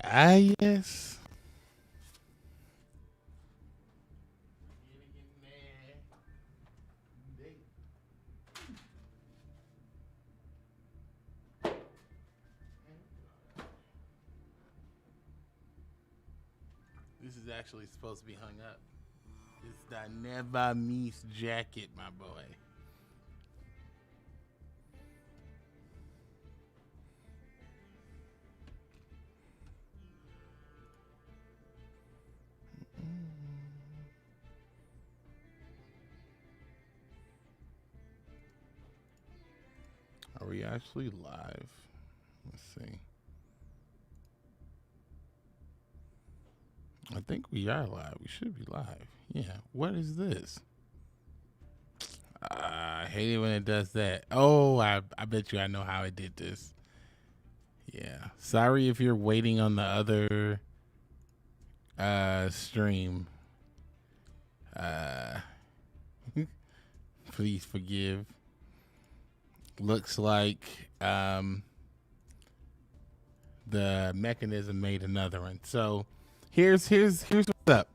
Yes. This is actually supposed to be hung up. It's the never miss jacket, my boy. Are we actually live? Let's see. I think we are live. We should be live. Yeah. What is this? I hate it when it does that. Oh, I bet you I know how it did this. Yeah. Sorry if you're waiting on the other stream. Uh Please forgive. Looks like the mechanism made another one. So here's what's up.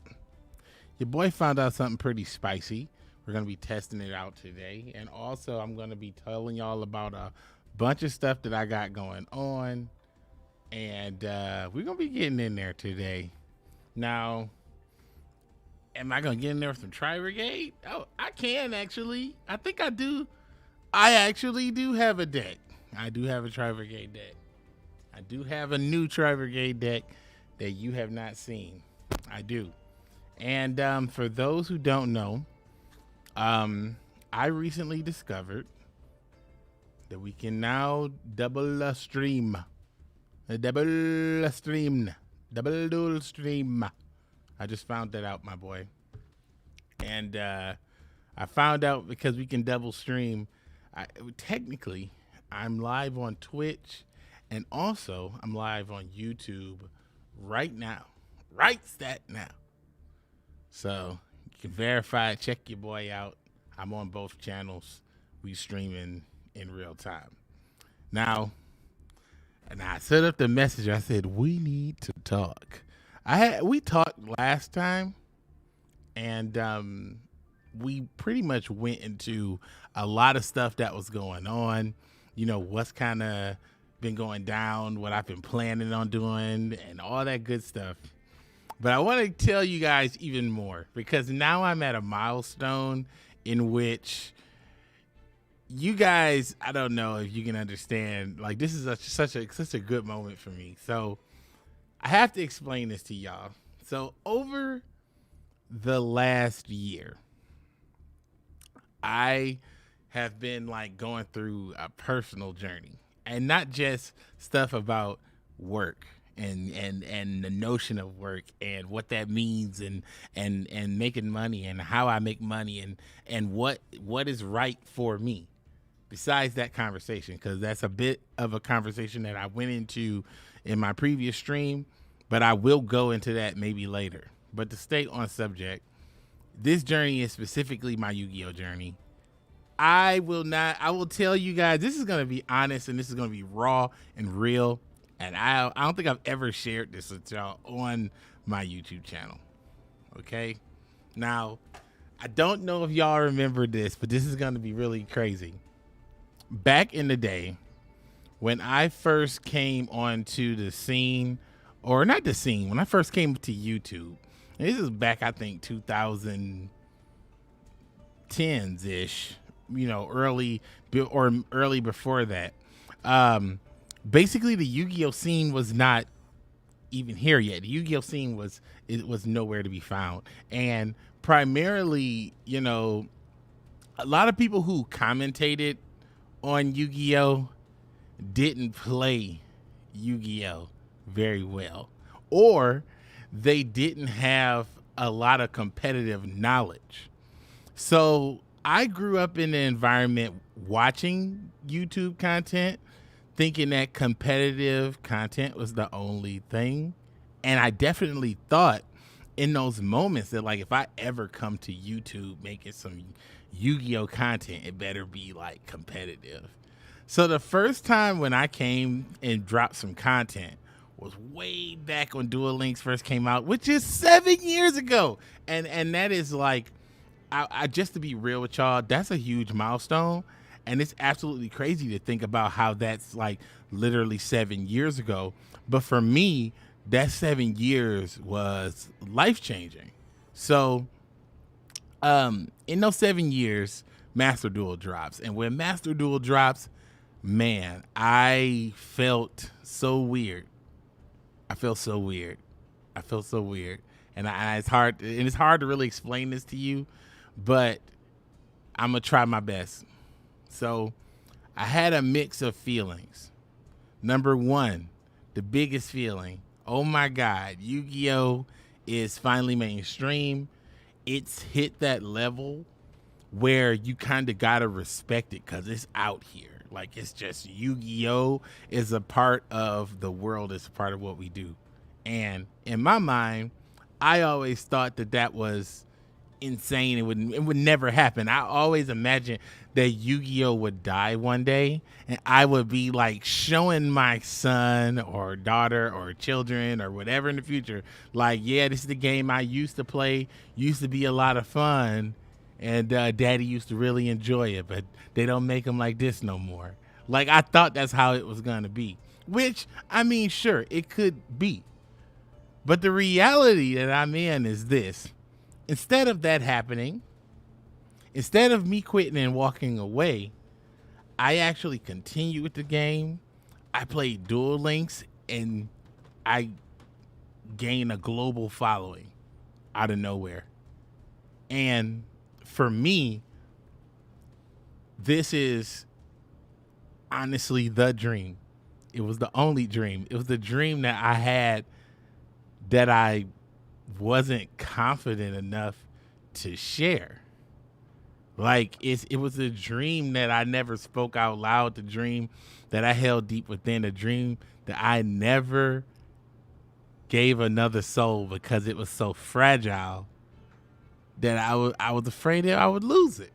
Your boy found out something pretty spicy. We're gonna be testing it out today, and also I'm gonna be telling y'all about a bunch of stuff that I got going on, and we're gonna be getting in there today. Now, am I gonna get in there with some Tri Brigade? Oh, I can actually. I think I do. I actually do have a deck. I do have a Tri Brigade deck. I do have a new Tri Brigade deck that you have not seen. I do. And for those who don't know, I recently discovered that we can now double stream. Double dual stream. I just found that out, my boy. And I found out because we can double stream. Technically, I'm live on Twitch, and also I'm live on YouTube right now. Right stat now. So you can verify, check your boy out. I'm on both channels. We streaming in real time. Now, and I set up the message. I said, we need to talk. We talked last time, and we pretty much went into a lot of stuff that was going on. You know, what's kind of been going down, what I've been planning on doing, and all that good stuff. But I want to tell you guys even more, because now I'm at a milestone in which you guys, I don't know if you can understand, like, this is such a good moment for me. So I have to explain this to y'all. So over the last year, I have been like going through a personal journey, and not just stuff about work and the notion of work and what that means, and making money and how I make money, and what is right for me. Besides that conversation, because that's a bit of a conversation that I went into in my previous stream, but I will go into that maybe later. But to stay on subject, this journey is specifically my Yu-Gi-Oh journey. I will tell you guys, this is going to be honest, and this is going to be raw and real. And I don't think I've ever shared this with y'all on my YouTube channel. Okay. Now, I don't know if y'all remember this, but this is going to be really crazy. Back in the day, when I first came onto the scene, or not the scene, when I first came to YouTube, and this is back, I think, 2010s ish, you know, early before that. Basically, the Yu-Gi-Oh scene was not even here yet. The Yu-Gi-Oh scene was nowhere to be found, and primarily, you know, a lot of people who commentated on Yu-Gi-Oh didn't play Yu-Gi-Oh very well, or they didn't have a lot of competitive knowledge. So I grew up in an environment watching YouTube content, thinking that competitive content was the only thing. And I definitely thought in those moments that, like, if I ever come to YouTube making some Yu-Gi-Oh content, it better be like competitive. So the first time when I came and dropped some content was way back when Duel Links first came out, which is 7 years ago. And that is like, I just to be real with y'all, that's a huge milestone. And it's absolutely crazy to think about how that's like literally 7 years ago. But for me, that 7 years was life changing. So in those 7 years, Master Duel drops. And when Master Duel drops, man, I felt so weird. I felt so weird. And it's hard to really explain this to you, but I'm gonna try my best. So I had a mix of feelings. Number one, the biggest feeling, oh my God, Yu-Gi-Oh is finally mainstream. It's hit that level where you kind of gotta respect it because it's out here. Like, it's just Yu-Gi-Oh is a part of the world. It's a part of what we do. And in my mind, I always thought that was insane. It would never happen. I always imagined that Yu-Gi-Oh would die one day, and I would be like showing my son or daughter or children or whatever in the future, like, yeah, this is the game I used to play, used to be a lot of fun, and daddy used to really enjoy it, but they don't make them like this no more. Like, I thought that's how it was gonna be, which, I mean, sure, it could be, but the reality that I'm in is this. Instead of that happening, instead of me quitting and walking away, I actually continued with the game. I played Duel Links, and I gained a global following out of nowhere. And for me, this is honestly the dream. It was the only dream. It was the dream that I had that I wasn't confident enough to share. Like, it was a dream that I never spoke out loud, the dream that I held deep within, a dream that I never gave another soul because it was so fragile that I was afraid that I would lose it.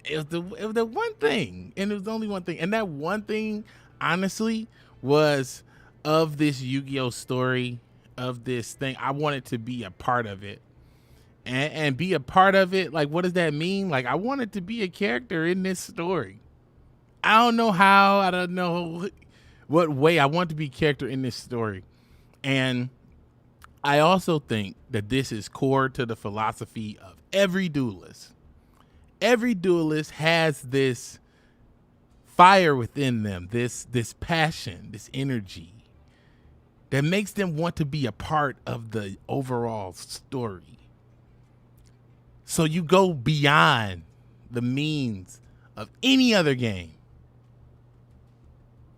It was the one thing, and it was the only one thing. And that one thing, honestly, was of this Yu-Gi-Oh story, of this thing. I wanted to be a part of it. And be a part of it, like, what does that mean? Like, I wanted to be a character in this story. I don't know how, I don't know what way. I want to be a character in this story. And I also think that this is core to the philosophy of every duelist. Every duelist has this fire within them, this passion, this energy that makes them want to be a part of the overall story. So you go beyond the means of any other game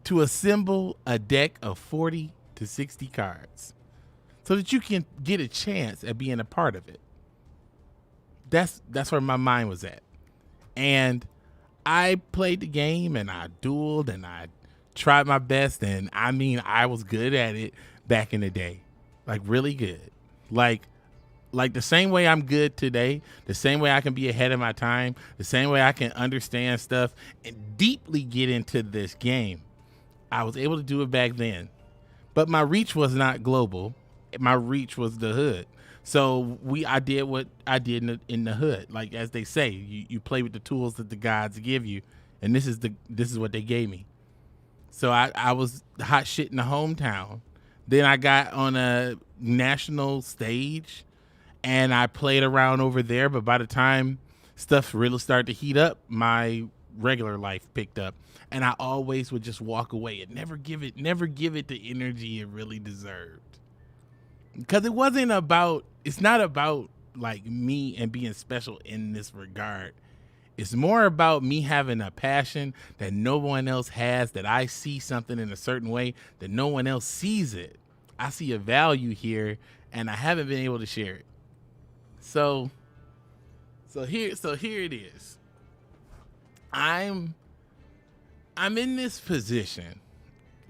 to assemble a deck of 40 to 60 cards so that you can get a chance at being a part of it. That's where my mind was at. And I played the game, and I dueled, and I tried my best, and I mean, I was good at it back in the day. Like, really good. Like the same way I'm good today, the same way I can be ahead of my time, the same way I can understand stuff and deeply get into this game, I was able to do it back then. But my reach was not global. My reach was the hood. So I did what I did in the hood. Like, as they say, you play with the tools that the gods give you, and this is what they gave me. So I was hot shit in the hometown. Then I got on a national stage, and I played around over there, but by the time stuff really started to heat up, my regular life picked up, and I always would just walk away and never give it the energy it really deserved. Because it's not about like me and being special in this regard. It's more about me having a passion that no one else has, that I see something in a certain way that no one else sees it. I see a value here, and I haven't been able to share it. So here it is. I'm in this position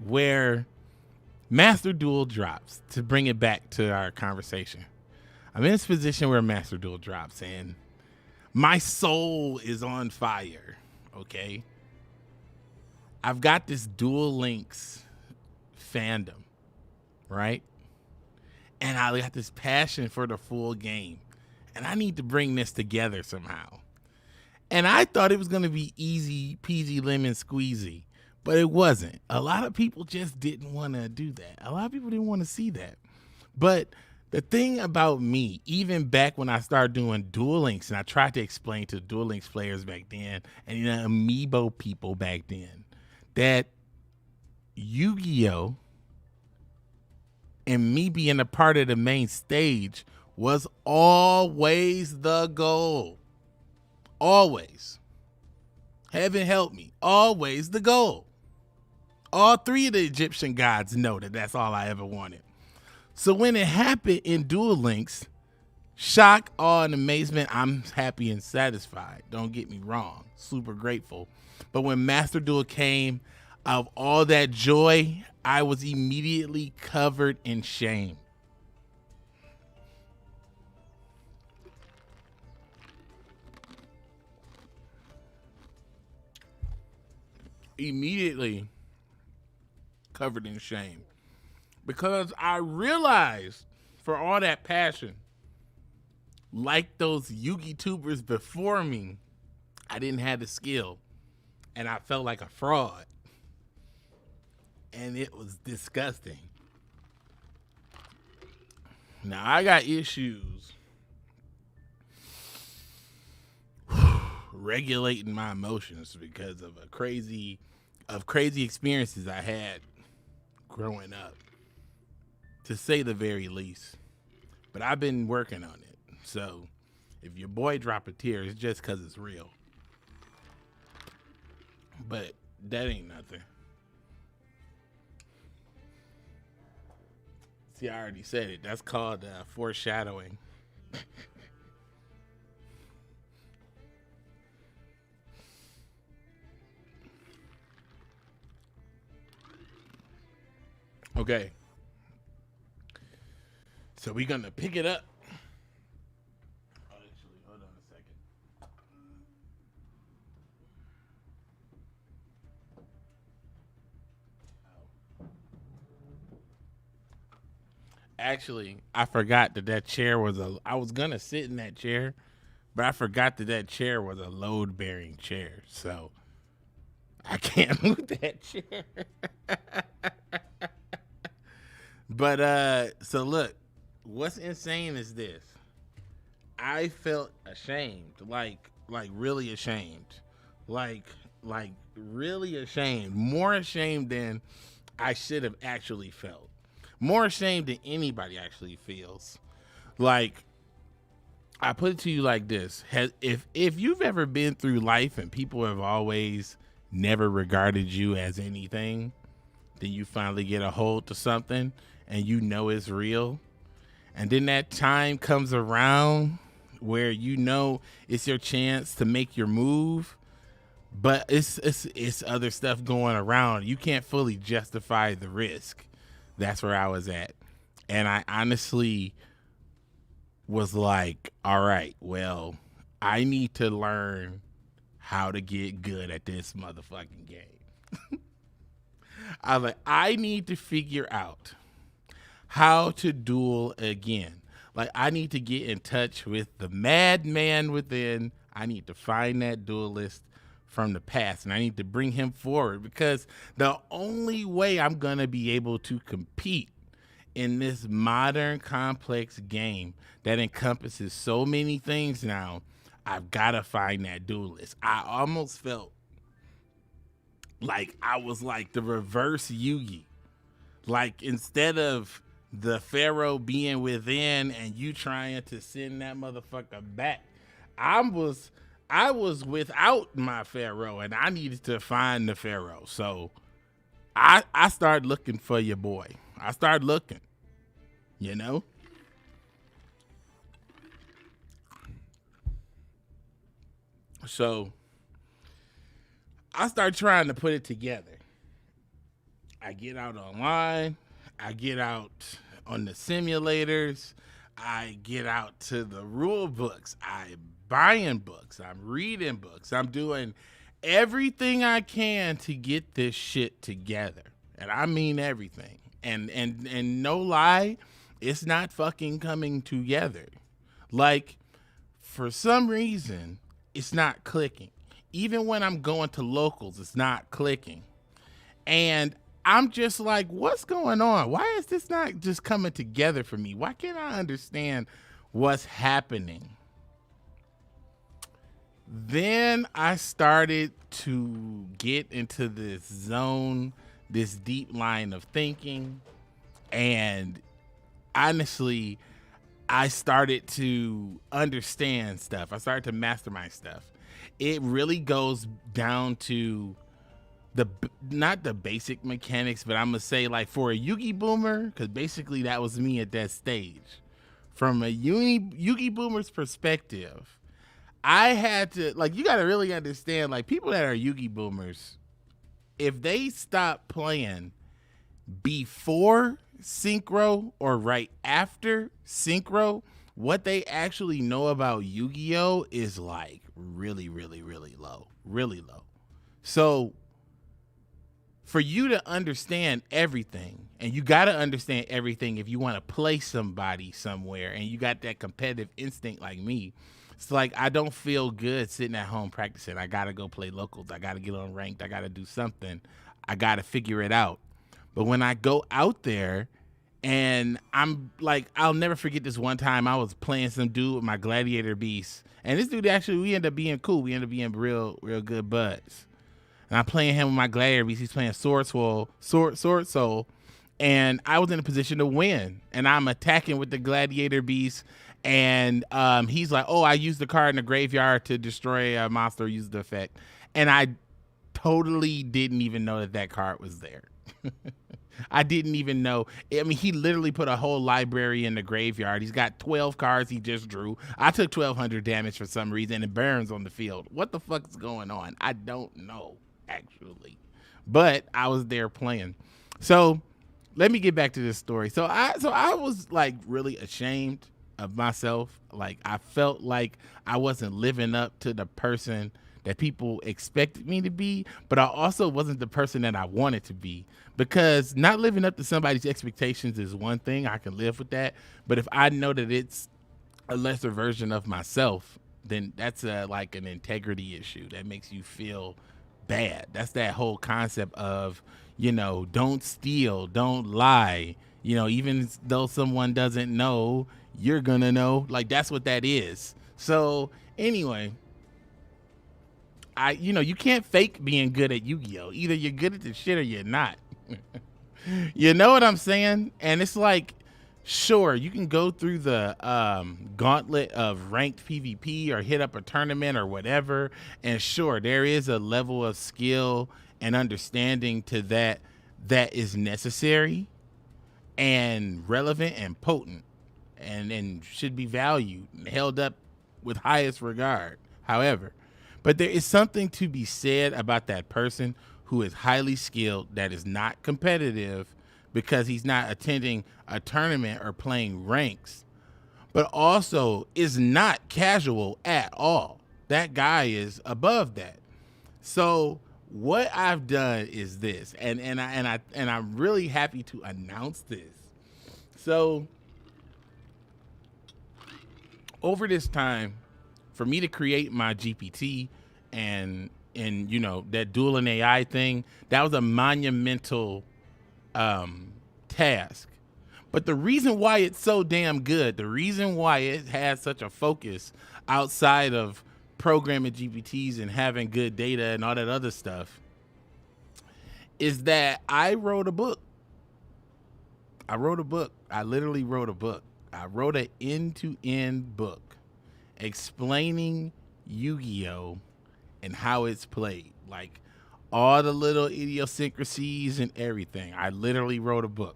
where Master Duel drops, to bring it back to our conversation. I'm in this position where Master Duel drops, and my soul is on fire, okay? I've got this Duel Links fandom, right? And I got this passion for the full game. And I need to bring this together somehow. And I thought it was going to be easy peasy lemon squeezy, but it wasn't. A lot of people just didn't want to do that. A lot of people didn't want to see that. But the thing about me, even back when I started doing Duel Links, and I tried to explain to Duel Links players back then, and Amiibo people back then, that Yu-Gi-Oh! And me being a part of the main stage was always the goal. Always. Heaven help me. Always the goal. All three of the Egyptian gods know that that's all I ever wanted. So when it happened in Duel Links, shock, awe, and amazement, I'm happy and satisfied. Don't get me wrong. Super grateful. But when Master Duel came, of all that joy, I was immediately covered in shame. Immediately covered in shame. Because I realized, for all that passion, like those Yu-Gi tubers before me, I didn't have the skill. And I felt like a fraud. And it was disgusting. Now I got issues regulating my emotions because of crazy experiences I had growing up, to say the very least. But I've been working on it. So if your boy drop a tear, it's just because it's real. But that ain't nothing. See, I already said it. That's called foreshadowing. Okay. So we're going to pick it up. Actually, hold on a second. Actually, I forgot that chair was I was going to sit in that chair, but I forgot that chair was a load-bearing chair. So I can't move that chair. But so look, what's insane is this. I felt ashamed, like really ashamed. Like really ashamed. More ashamed than I should have actually felt. More ashamed than anybody actually feels. Like, I put it to you like this. If you've ever been through life and people have always never regarded you as anything, then you finally get a hold to something and you know it's real. And then that time comes around where you know it's your chance to make your move, but it's other stuff going around. You can't fully justify the risk. That's where I was at. And I honestly was like, all right, well, I need to learn how to get good at this motherfucking game. I was like, I need to figure out how to duel again. Like, I need to get in touch with the madman within. I need to find that duelist from the past, and I need to bring him forward, because the only way I'm going to be able to compete in this modern complex game that encompasses so many things now, I've got to find that duelist. I almost felt like I was like the reverse Yugi. Like, instead of the Pharaoh being within and you trying to send that motherfucker back, I was without my Pharaoh and I needed to find the Pharaoh. So I started looking for your boy. I started looking, you know? So I started trying to put it together. I get out online. I get out on the simulators. I get out to the rule books. I'm buying books. I'm reading books. I'm doing everything I can to get this shit together. And I mean everything. And no lie, it's not fucking coming together. Like, for some reason, it's not clicking. Even when I'm going to locals, it's not clicking. And I'm just like, what's going on? Why is this not just coming together for me? Why can't I understand what's happening? Then I started to get into this zone, this deep line of thinking. And honestly, I started to understand stuff. I started to master my stuff. It really goes down to not the basic mechanics, but I'm gonna say, like, for a Yu-Gi boomer, because basically that was me at that stage. From a Yu-Gi boomer's perspective, I had to, like, you got to really understand, like, people that are Yu-Gi boomers, if they stop playing before synchro or right after synchro, what they actually know about Yu-Gi-Oh is like really, really, really low, really low. So for you to understand everything, and you got to understand everything if you want to play somebody somewhere and you got that competitive instinct like me, it's like, I don't feel good sitting at home practicing. I got to go play locals. I got to get on ranked. I got to do something. I got to figure it out. But when I go out there, and I'm like, I'll never forget this one time I was playing some dude with my gladiator beast. And this dude, actually, we ended up being cool. We ended up being real good buds. And I'm playing him with my gladiator beast. He's playing Sword Soul. And I was in a position to win. And I'm attacking with the gladiator beast. And he's like, oh, I used the card in the graveyard to destroy a monster, use the effect. And I totally didn't even know that card was there. I didn't even know. I mean, he literally put a whole library in the graveyard. He's got 12 cards he just drew. I took 1,200 damage for some reason, and Baron's on the field. What the fuck is going on? I don't know, actually. But I was there playing. So let me get back to this story. So I was like really ashamed of myself. Like, I felt like I wasn't living up to the person that people expected me to be, but I also wasn't the person that I wanted to be, because not living up to somebody's expectations is one thing. I can live with that. But if I know that it's a lesser version of myself, then that's like an integrity issue that makes you feel bad. That's that whole concept of, you know, don't steal, don't lie, you know, even though someone doesn't know, you're gonna know. Like, that's what that is. So anyway, you can't fake being good at Yu-Gi-Oh. Either you're good at the shit or you're not. You know what I'm saying? And it's like, sure, you can go through the gauntlet of ranked PvP or hit up a tournament or whatever. And sure, there is a level of skill and understanding to that is necessary and relevant and potent and should be valued and held up with highest regard. However, but there is something to be said about that person who is highly skilled, that is not competitive because he's not attending a tournament or playing ranks, but also is not casual at all. That guy is above that. So what I've done is this, and I'm really happy to announce this. So over this time, for me to create my GPT and you know, that dueling AI thing, that was a monumental task. But the reason why it's so damn good, the reason why it has such a focus outside of programming GPTs and having good data and all that other stuff, is that I wrote a book. I literally wrote a book. I wrote an end-to-end book explaining Yu-Gi-Oh and how it's played, like all the little idiosyncrasies and everything. I literally wrote a book.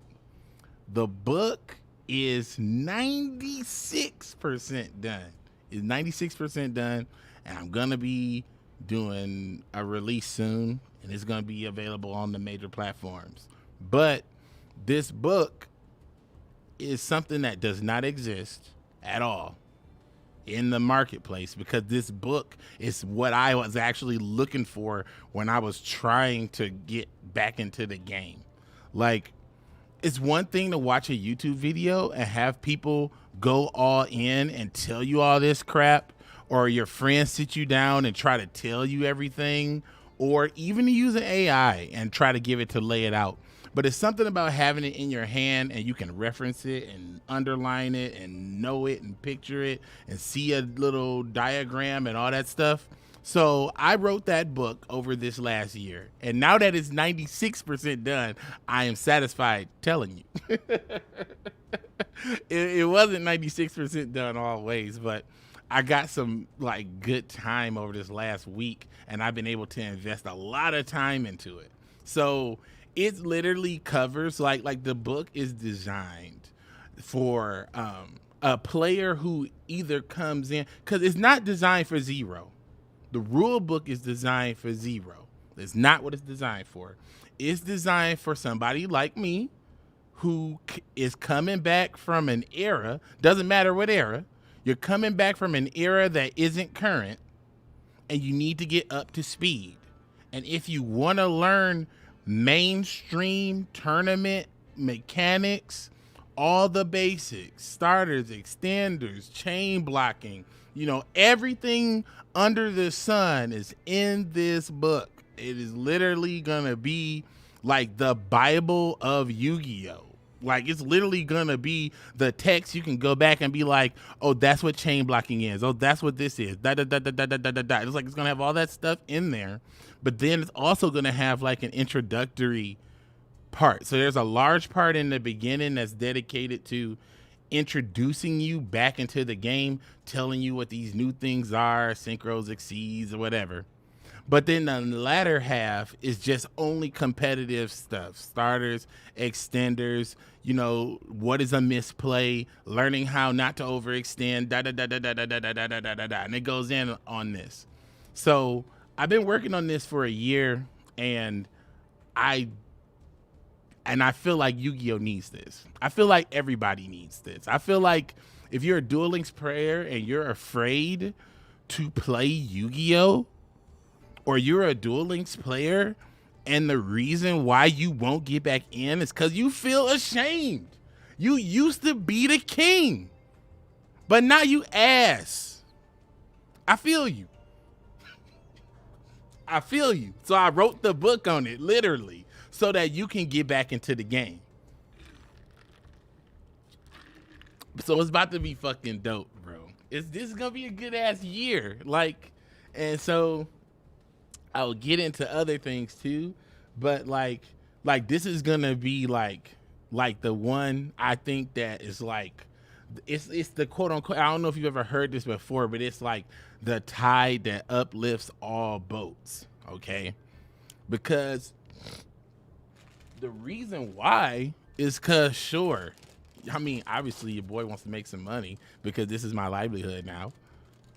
The book is 96% done. It's 96% done, and I'm gonna be doing a release soon, and it's gonna be available on the major platforms. But this book is something that does not exist at all in the marketplace, because this book is what I was actually looking for when I was trying to get back into the game. Like, it's one thing to watch a YouTube video and have people go all in and tell you all this crap, or your friends sit you down and try to tell you everything, or even to use an AI and try to give it to lay it out. But it's something about having it in your hand and you can reference it and underline it and know it and picture it and see a little diagram and all that stuff. So I wrote that book over this last year, and now that it's 96% done, I am satisfied telling you. It wasn't 96% done always, but I got some like good time over this last week, and I've been able to invest a lot of time into it. So it literally covers like the book is designed for a player who either comes in, because it's not designed for zero. The rule book is designed for zero. That's not what it's designed for. It's designed for somebody like me who is coming back from an era, doesn't matter what era, you're coming back from an era that isn't current and you need to get up to speed. And if you want to learn mainstream tournament mechanics, all the basics, starters, extenders, chain blocking, you know, everything under the sun is in this book. It is literally gonna be like the Bible of Yu-Gi-Oh. Like, it's literally gonna be the text you can go back and be like, oh, that's what chain blocking is. Oh, that's what this is. Da, da, da, da, da, da, da, da. It's like it's gonna have all that stuff in there, but then it's also gonna have like an introductory part. So there's a large part in the beginning that's dedicated to introducing you back into the game, telling you what these new things are, synchros, exceeds, or whatever. But then the latter half is just only competitive stuff, starters, extenders, you know, what is a misplay, learning how not to overextend, da da da da da da da da da da da da, and it goes in on this. So I've been working on this for a year, and I feel like Yu-Gi-Oh needs this. I feel like everybody needs this. I feel like if you're a Duel Links player and you're afraid to play Yu-Gi-Oh, or you're a Duel Links player and the reason why you won't get back in is because you feel ashamed. You used to be the king, but now you ass. I feel you. I feel you. So I wrote the book on it, literally, so that you can get back into the game. So it's about to be fucking dope, bro. This is gonna be a good ass year. Like, and so I'll get into other things too, but like this is gonna be like the one I think that is like, it's the quote unquote, I don't know if you've ever heard this before, but it's like the tide that uplifts all boats. Okay, because the reason why is because, sure, I mean, obviously your boy wants to make some money because this is my livelihood now,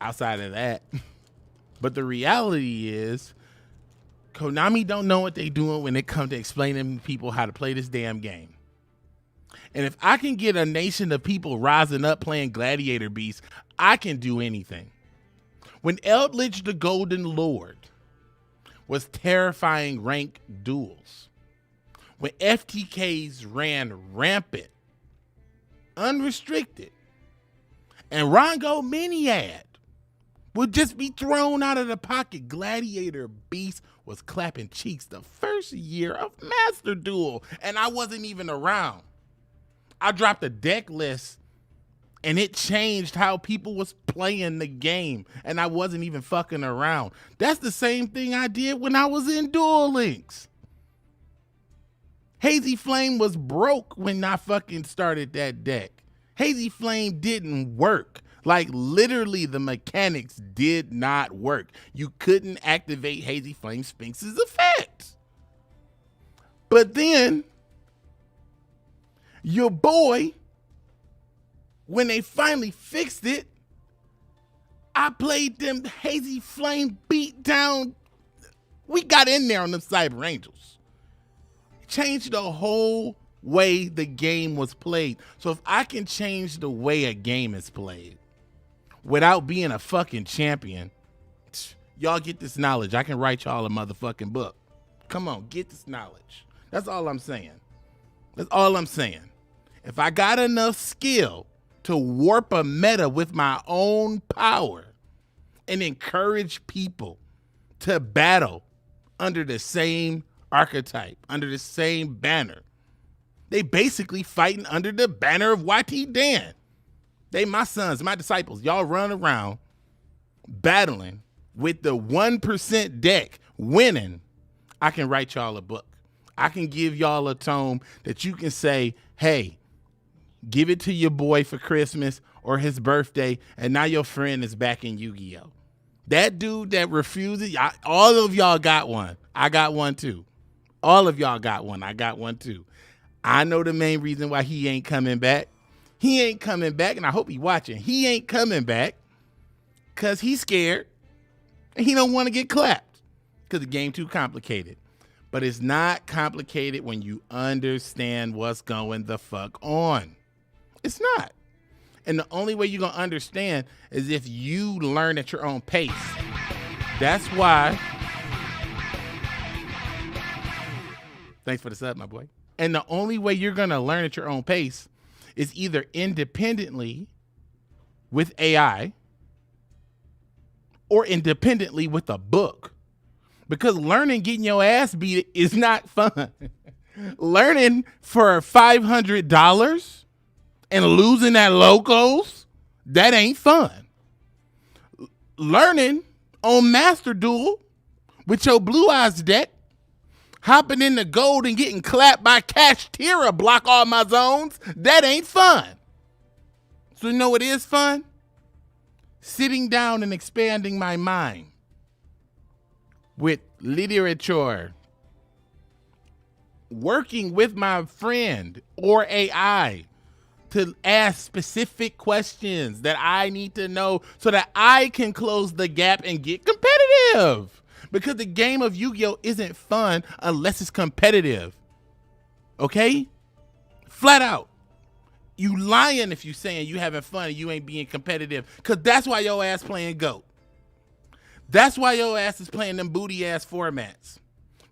outside of that. But the reality is Konami don't know what they doing when it comes to explaining to people how to play this damn game. And if I can get a nation of people rising up playing Gladiator Beasts, I can do anything. When Eldritch the Golden Lord was terrifying ranked duels, when FTKs ran rampant, unrestricted, and Rongo Miniad would just be thrown out of the pocket, Gladiator Beast was clapping cheeks the first year of Master Duel, and I wasn't even around. I dropped a deck list, and it changed how people was playing the game, and I wasn't even fucking around. That's the same thing I did when I was in Duel Links. Hazy Flame was broke when I fucking started that deck. Hazy Flame didn't work. Like, literally, the mechanics did not work. You couldn't activate Hazy Flame Sphinx's effect. But then, your boy, when they finally fixed it, I played them Hazy Flame beat down. We got in there on them Cyber Angels. Changed the whole way the game was played. So if I can change the way a game is played without being a fucking champion, y'all get this knowledge. I can write y'all a motherfucking book. Come on, get this knowledge. That's all I'm saying. That's all I'm saying. If I got enough skill to warp a meta with my own power and encourage people to battle under the same archetype, under the same banner, they basically fighting under the banner of YTDan. They my sons, my disciples. Y'all run around battling with the 1% deck, winning. I can write y'all a book. I can give y'all a tome that you can say, hey, give it to your boy for Christmas or his birthday, and now your friend is back in Yu-Gi-Oh. That dude that refuses, all of y'all got one. I got one too. All of y'all got one. I got one too. I know the main reason why he ain't coming back. He ain't coming back, and I hope he watching. He ain't coming back because he's scared and he don't want to get clapped because the game too complicated. But it's not complicated when you understand what's going the fuck on. It's not. And the only way you're going to understand is if you learn at your own pace. That's why. Thanks for the sub, my boy. And the only way you're going to learn at your own pace is either independently with AI or independently with a book. Because learning getting your ass beat is not fun. Learning for $500 and losing at locals, that ain't fun. Learning on Master Duel with your Blue Eyes deck, hopping in the gold and getting clapped by Cash Tira block all my zones, that ain't fun. So you know what is fun? Sitting down and expanding my mind with literature, working with my friend or AI to ask specific questions that I need to know so that I can close the gap and get competitive. Because the game of Yu-Gi-Oh isn't fun unless it's competitive. Okay? Flat out. You lying if you saying you having fun and you ain't being competitive. Because that's why your ass playing GOAT. That's why your ass is playing them booty ass formats.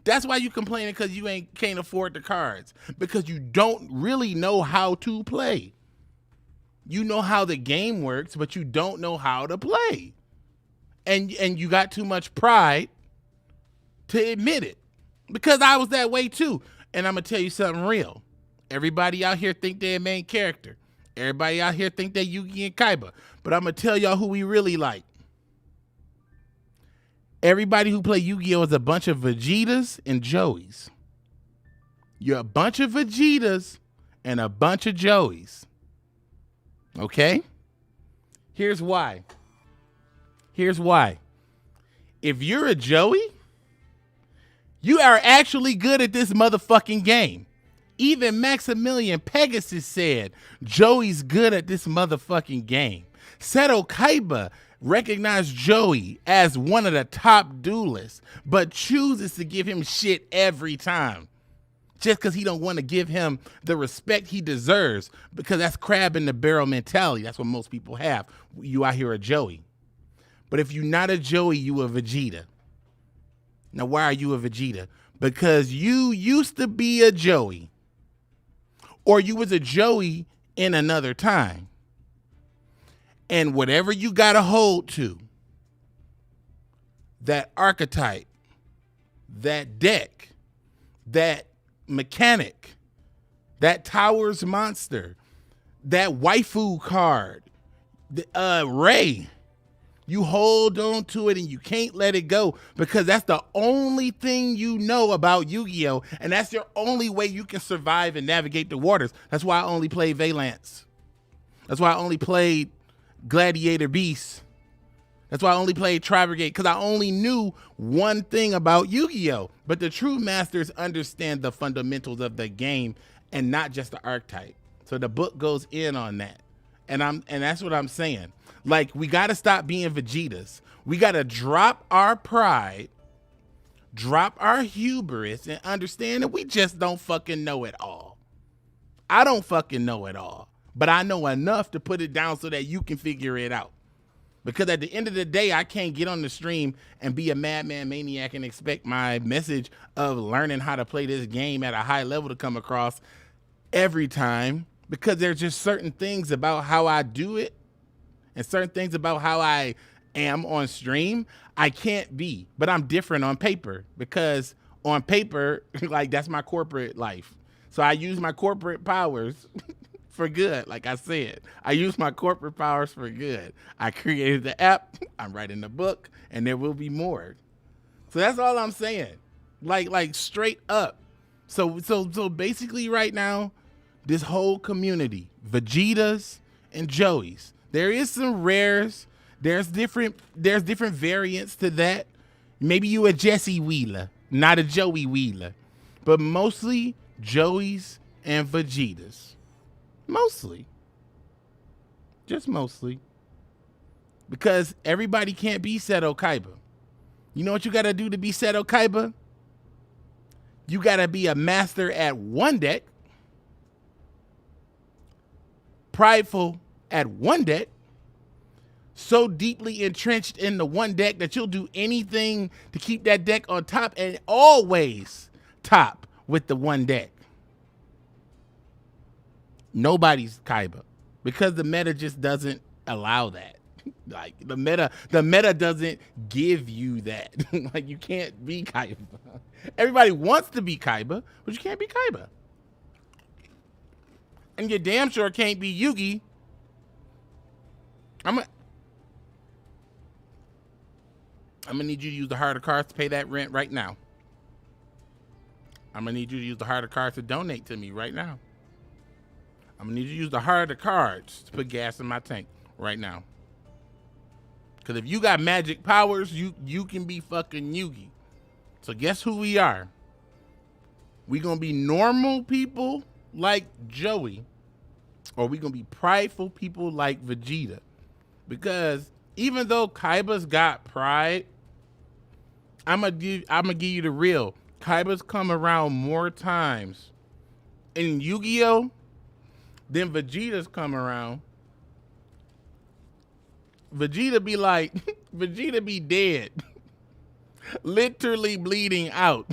That's why you complaining because you can't afford the cards. Because you don't really know how to play. You know how the game works, but you don't know how to play. And you got too much pride to admit it. Because I was that way too. And I'm going to tell you something real. Everybody out here think they're a main character. Everybody out here think they're Yugi and Kaiba. But I'm going to tell y'all who we really like. Everybody who play Yu-Gi-Oh is a bunch of Vegetas and Joeys. You're a bunch of Vegetas and a bunch of Joeys. Okay? Here's why. Here's why. If you're a Joey, you are actually good at this motherfucking game. Even Maximilian Pegasus said Joey's good at this motherfucking game. Seto Kaiba recognized Joey as one of the top duelists, but chooses to give him shit every time. Just because he don't want to give him the respect he deserves, because that's crab in the barrel mentality. That's what most people have. You out here a Joey. But if you're not a Joey, you a Vegeta. Now, why are you a Vegeta? Because you used to be a Joey. Or you was a Joey in another time. And whatever you got to hold to, that archetype, that deck, that mechanic, that Towers monster, that waifu card, Ray, you hold on to it and you can't let it go because that's the only thing you know about Yu-Gi-Oh! And that's your only way you can survive and navigate the waters. That's why I only played Valance. That's why I only played Gladiator Beast. That's why I only played Tri-Brigade, because I only knew one thing about Yu-Gi-Oh! But the true masters understand the fundamentals of the game and not just the archetype. So the book goes in on that. And that's what I'm saying. Like, we got to stop being Vegetas. We got to drop our pride, drop our hubris, and understand that we just don't fucking know it all. I don't fucking know it all. But I know enough to put it down so that you can figure it out. Because at the end of the day, I can't get on the stream and be a madman maniac and expect my message of learning how to play this game at a high level to come across every time, because there's just certain things about how I do it and certain things about how I am on stream I can't be, but I'm different on paper, because on paper, like, that's my corporate life. So I use my corporate powers for good. Like I said, I use my corporate powers for good. I created the app, I'm writing the book, and there will be more. So that's all I'm saying. Like straight up. So basically right now, this whole community, Vegetas and Joeys, there is some rares. There's different variants to that. Maybe you a Jesse Wheeler, not a Joey Wheeler, but mostly Joeys and Vegetas. Mostly. Just mostly. Because everybody can't be Seto Kaiba. You know what you gotta do to be Seto Kaiba? You gotta be a master at one deck, prideful at one deck, so deeply entrenched in the one deck that you'll do anything to keep that deck on top, and always top with the one deck. Nobody's Kaiba, because the meta just doesn't allow that. Like the meta doesn't give you that. Like, you can't be Kaiba. Everybody wants to be Kaiba, but you can't be Kaiba. And you damn sure can't be Yugi. I'm gonna need you to use the heart of cards to pay that rent right now. I'm gonna need you to use the heart of cards to donate to me right now. I'm gonna need you to use the heart of cards to put gas in my tank right now. Because if you got magic powers, you can be fucking Yugi. So guess who we are? We gonna be normal people like Joey, or we gonna be prideful people like Vegeta. Because even though Kaiba's got pride, I'm gonna give you the real. Kaiba's come around more times in Yu-Gi-Oh than Vegeta's come around. Vegeta be like, Vegeta be dead. Literally bleeding out.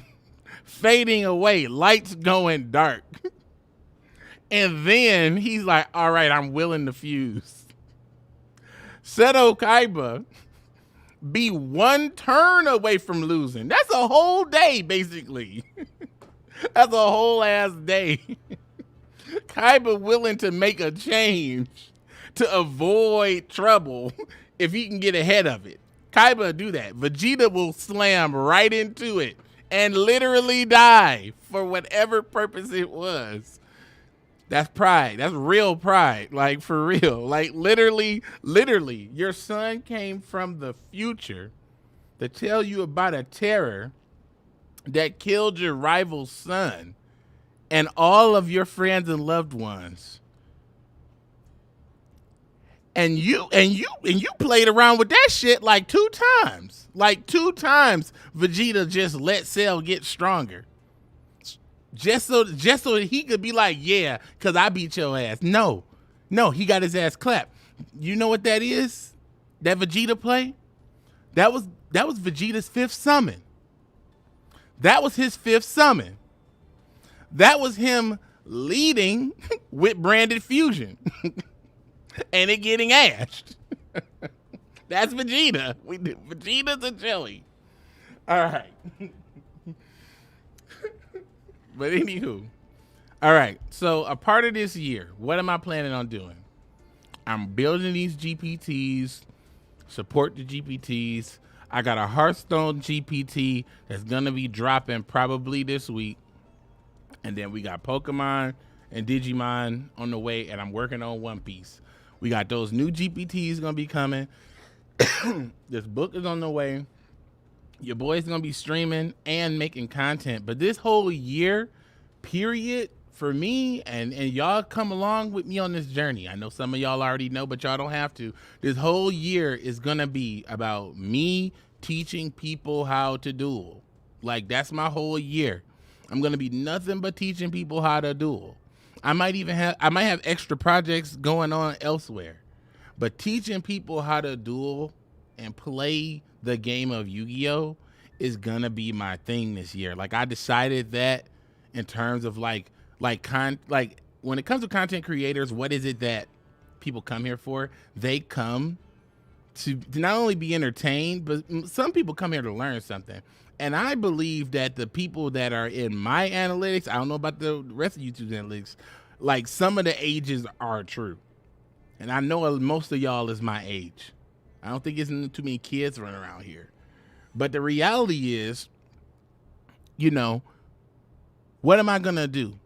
Fading away. Lights going dark. And then he's like, all right, I'm willing to fuse. Seto Kaiba be one turn away from losing. That's a whole day, basically. That's a whole ass day. Kaiba willing to make a change to avoid trouble if he can get ahead of it. Kaiba do that. Vegeta will slam right into it and literally die for whatever purpose it was. That's pride. That's real pride. Like, for real. Like, literally, your son came from the future to tell you about a terror that killed your rival's son and all of your friends and loved ones. And you played around with that shit like 2 times. Like 2 times Vegeta just let Cell get stronger. Just so that he could be like, yeah, because I beat your ass. No, he got his ass clapped. You know what that is? That Vegeta play? That was Vegeta's 5th summon. That was his 5th summon. That was him leading with branded fusion. And it getting ashed. That's Vegeta. Vegeta's a jelly. All right. But anywho, all right. So a part of this year, what am I planning on doing? I'm building these GPTs, support the GPTs. I got a Hearthstone GPT that's gonna be dropping probably this week. And then we got Pokemon and Digimon on the way, and I'm working on One Piece. We got those new GPTs gonna be coming. This book is on the way. Your boy's gonna be streaming and making content. But this whole year period for me, and y'all come along with me on this journey. I know some of y'all already know, but y'all don't have to. This whole year is gonna be about me teaching people how to duel. Like, that's my whole year. I'm gonna be nothing but teaching people how to duel. I might have extra projects going on elsewhere, but teaching people how to duel and play the game of Yu-Gi-Oh is gonna be my thing this year. Like, I decided that in terms of like when it comes to content creators, what is it that people come here for? They come to not only be entertained, but some people come here to learn something. And I believe that the people that are in my analytics, I don't know about the rest of YouTube's analytics, like some of the ages are true. And I know most of y'all is my age. I don't think it's too many kids running around here. But the reality is, you know, what am I going to do?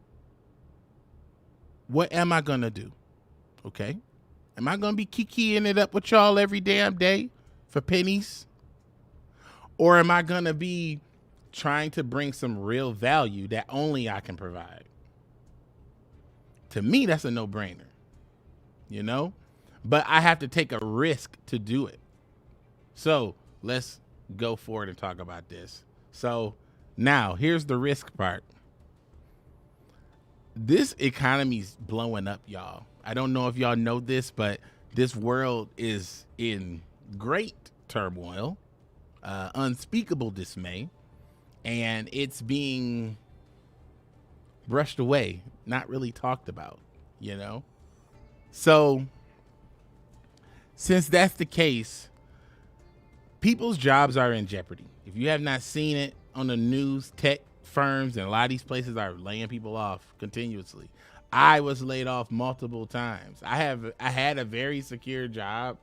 What am I going to do? Okay. Am I going to be kikiing it up with y'all every damn day for pennies? Or am I going to be trying to bring some real value that only I can provide? To me, that's a no-brainer, you know? But I have to take a risk to do it. So let's go forward and talk about this. So now here's the risk part. This economy's blowing up, y'all. I don't know if y'all know this, but this world is in great turmoil, unspeakable dismay, and it's being brushed away, not really talked about, you know? So since that's the case, people's jobs are in jeopardy. If you have not seen it on the news, tech firms and a lot of these places are laying people off continuously. I was laid off multiple times. I had a very secure job.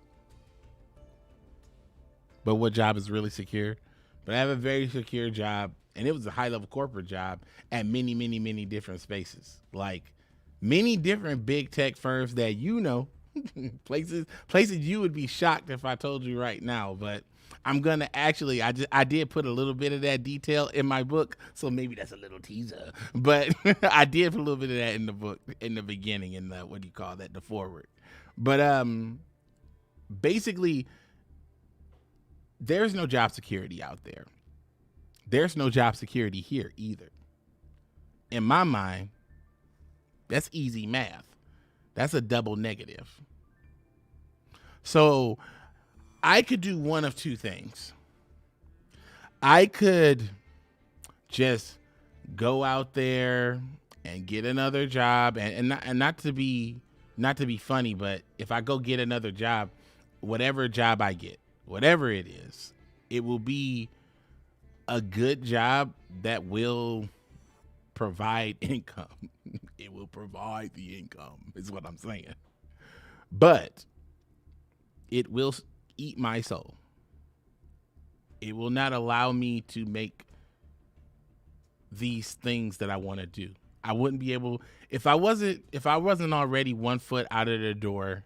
But what job is really secure? But I have a very secure job, and it was a high-level corporate job at many, many, many different spaces. Like many different big tech firms that you know, places you would be shocked if I told you right now, but I'm gonna actually, I did put a little bit of that detail in my book, so maybe that's a little teaser, but I did put a little bit of that in the book in the beginning, in the, what do you call that, the forward. But basically, there's no job security out there. There's no job security here either. In my mind, that's easy math. That's a double negative. So I could do one of two things. I could just go out there and get another job, and not to be funny, but if I go get another job, whatever job I get, whatever it is, it will be a good job that will provide income. It will provide the income, is what I'm saying. But it will eat my soul. It will not allow me to make these things that I want to do. I wouldn't be able, if I wasn't already 1 foot out of the door,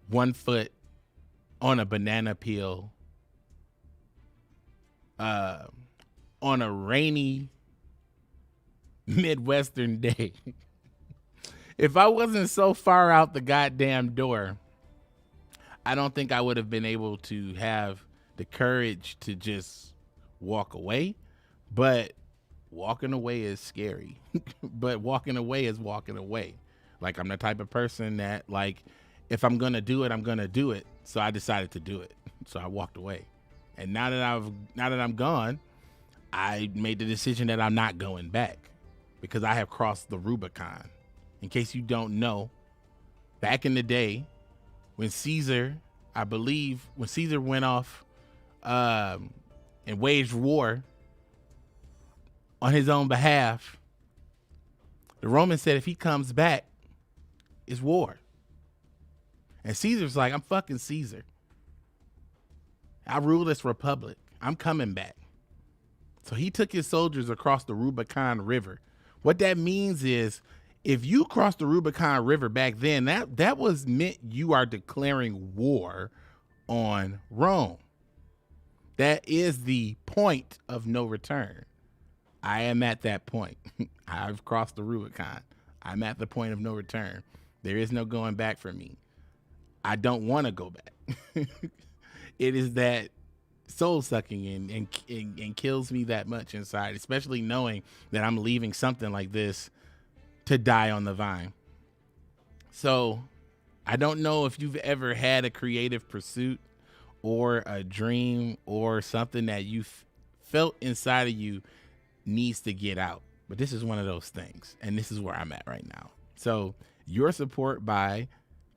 1 foot on a banana peel, on a rainy Midwestern day. If I wasn't so far out the goddamn door, I don't think I would have been able to have the courage to just walk away. But walking away is scary. But walking away is walking away. Like, I'm the type of person that, like, if I'm gonna do it, I'm gonna do it. So I decided to do it. So I walked away. And now that I'm gone, I made the decision that I'm not going back, because I have crossed the Rubicon. In case you don't know, back in the day, when Caesar, I believe, when Caesar went off and waged war on his own behalf, the Romans said if he comes back, it's war. And Caesar's like, I'm fucking Caesar. I rule this republic. I'm coming back. So he took his soldiers across the Rubicon River. What that means is, if you cross the Rubicon River back then, that was meant you are declaring war on Rome. That is the point of no return. I am at that point. I've crossed the Rubicon. I'm at the point of no return. There is no going back for me. I don't want to go back. It is that soul sucking and kills me that much inside, especially knowing that I'm leaving something like this to die on the vine. So I don't know if you've ever had a creative pursuit or a dream or something that you felt inside of you needs to get out. But this is one of those things, and this is where I'm at right now. So your support by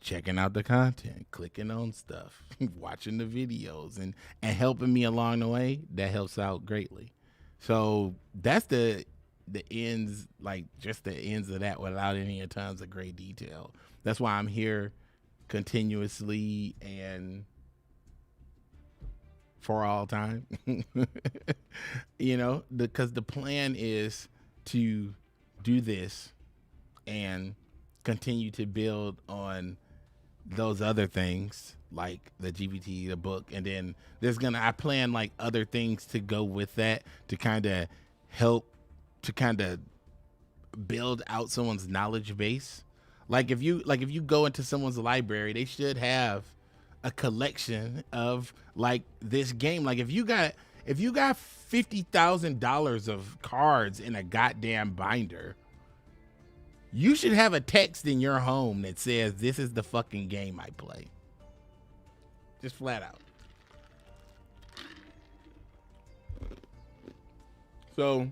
checking out the content, clicking on stuff, watching the videos, and helping me along the way, that helps out greatly. So that's the ends, like just the ends of that without any tons of great detail. That's why I'm here continuously and for all time. You know, because the plan is to do this and continue to build on those other things like the GPT, the book, and then I plan like other things to go with that to kind of help to kind of build out someone's knowledge base. Like if you go into someone's library, they should have a collection of like this game. Like if you got $50,000 of cards in a goddamn binder, you should have a text in your home that says, "This is the fucking game I play." Just flat out. So,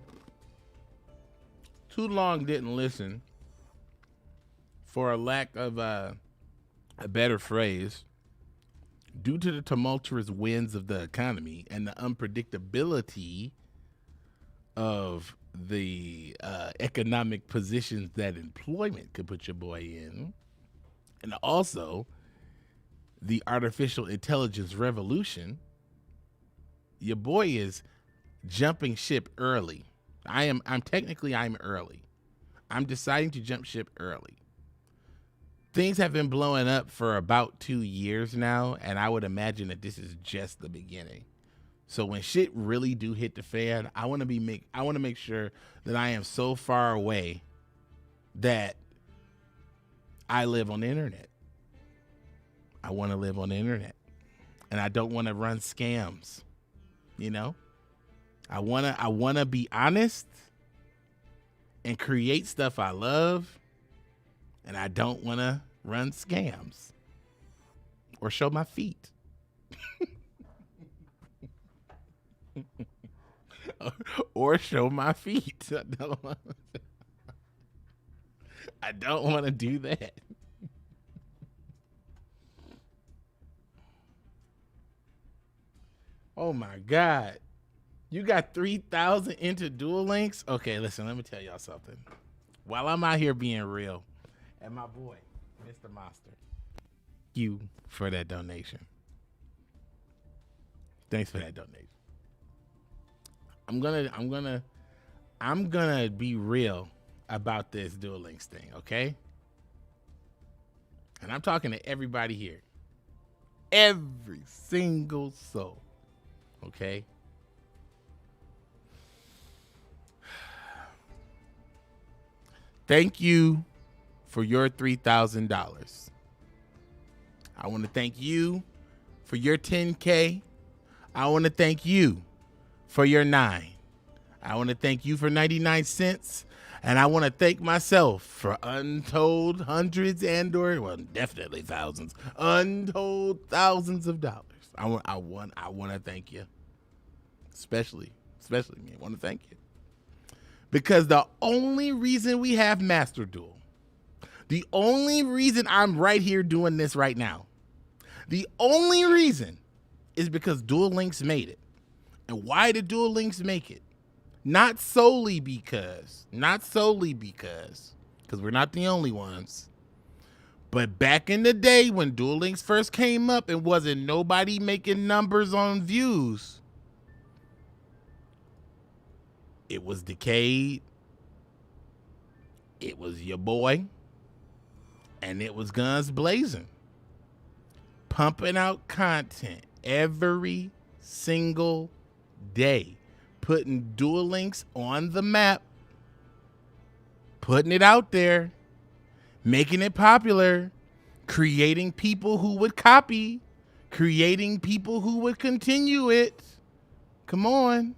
too long didn't listen, for a lack of a better phrase, due to the tumultuous winds of the economy and the unpredictability of the economic positions that employment could put your boy in, and also the artificial intelligence revolution, your boy is jumping ship early. I'm early. I'm deciding to jump ship early. Things have been blowing up for about 2 years now, and I would imagine that this is just the beginning. So when shit really do hit the fan, I want to make sure that I am so far away that I live on the internet. I want to live on the internet, and I don't want to run scams. You know, I want to be honest and create stuff I love, and I don't want to run scams or show my feet. Or show my feet. I don't want to do that. Oh my God. You got 3,000 into Duel Links? Okay, listen, let me tell y'all something. While I'm out here being real, and my boy, Mr. Master, thank you for that donation. Thanks for that donation. I'm gonna be real about this Duel Links thing, okay? And I'm talking to everybody here. Every single soul. Okay? Thank you for your $3,000. I want to thank you for your 10K. I want to thank you for your 9. I want to thank you for 99 cents. And I want to thank myself for untold hundreds well, definitely thousands, untold thousands of dollars. I want to thank you. Especially me. I want to thank you. Because the only reason we have Master Duel, the only reason I'm right here doing this right now, the only reason is because Duel Links made it. And why did Duel Links make it? Not solely because we're not the only ones. But back in the day when Duel Links first came up and wasn't nobody making numbers on views, it was Decade, it was your boy, and it was Guns Blazing, pumping out content every single day, putting Duel Links on the map, putting it out there, making it popular, creating people who would copy, creating people who would continue it. Come on.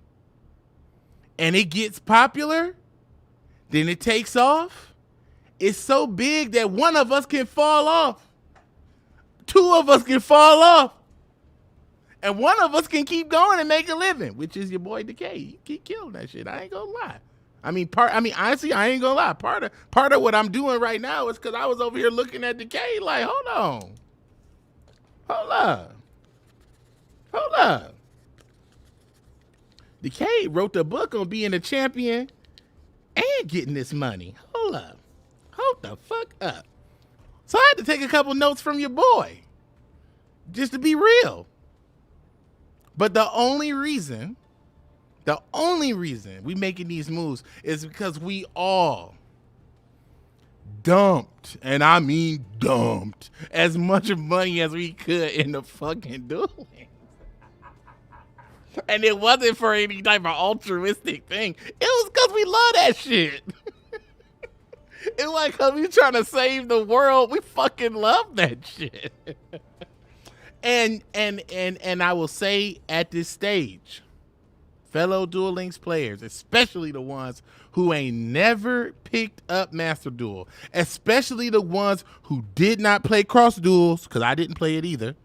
And it gets popular, then it takes off. It's so big that one of us can fall off. 2 of us can fall off. And one of us can keep going and make a living, which is your boy Decay. He keep killing that shit. I ain't gonna lie. Honestly, I ain't gonna lie. Part of what I'm doing right now is because I was over here looking at Decay like, hold up. Decay wrote the book on being a champion and getting this money. Hold the fuck up. So I had to take a couple notes from your boy, just to be real. But the only reason we making these moves is because we all dumped, and I mean dumped, as much money as we could in the fucking dueling. And it wasn't for any type of altruistic thing. It was because we love that shit. It's like, because we trying to save the world. We fucking love that shit. And I will say at this stage, fellow Duel Links players, especially the ones who ain't never picked up Master Duel, especially the ones who did not play Cross Duels, because I didn't play it either,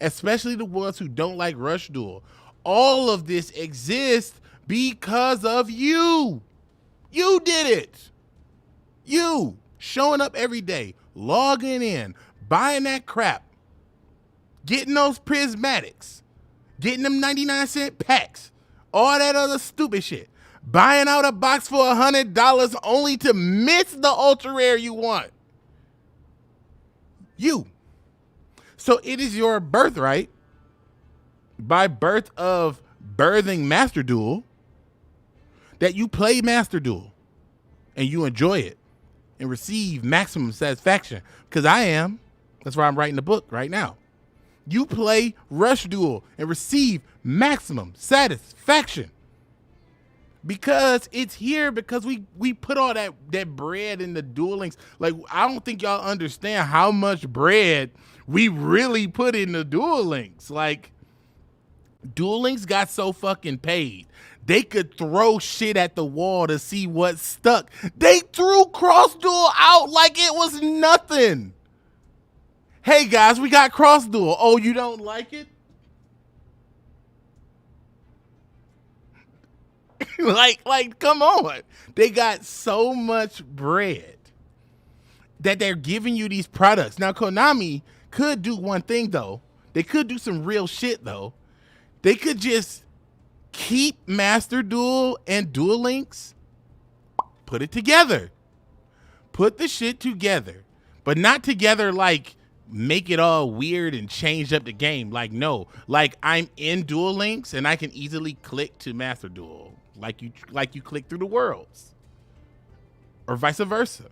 especially the ones who don't like Rush Duel. All of this exists because of you. You did it. You showing up every day, logging in, buying that crap, getting those prismatics, getting them 99-cent packs, all that other stupid shit, buying out a box for $100 only to miss the ultra rare you want. You. So it is your birthright, by birth of birthing Master Duel, that you play Master Duel and you enjoy it and receive maximum satisfaction. Because I am. That's why I'm writing the book right now. You play Rush Duel and receive maximum satisfaction. Because it's here, because we put all that bread in the Duel Links. Like, I don't think y'all understand how much bread we really put in the Duel Links. Like, Duel Links got so fucking paid, they could throw shit at the wall to see what stuck. They threw Cross Duel out like it was nothing. Hey guys, we got Cross Duel. Oh, you don't like it? like, come on. They got so much bread that they're giving you these products. Now, Konami could do one thing though. They could do some real shit though. They could just keep Master Duel and Duel Links, put it together. Put the shit together. But not together like make it all weird and change up the game. Like, no. Like, I'm in Duel Links and I can easily click to Master Duel. Like you click through the worlds. Or vice versa.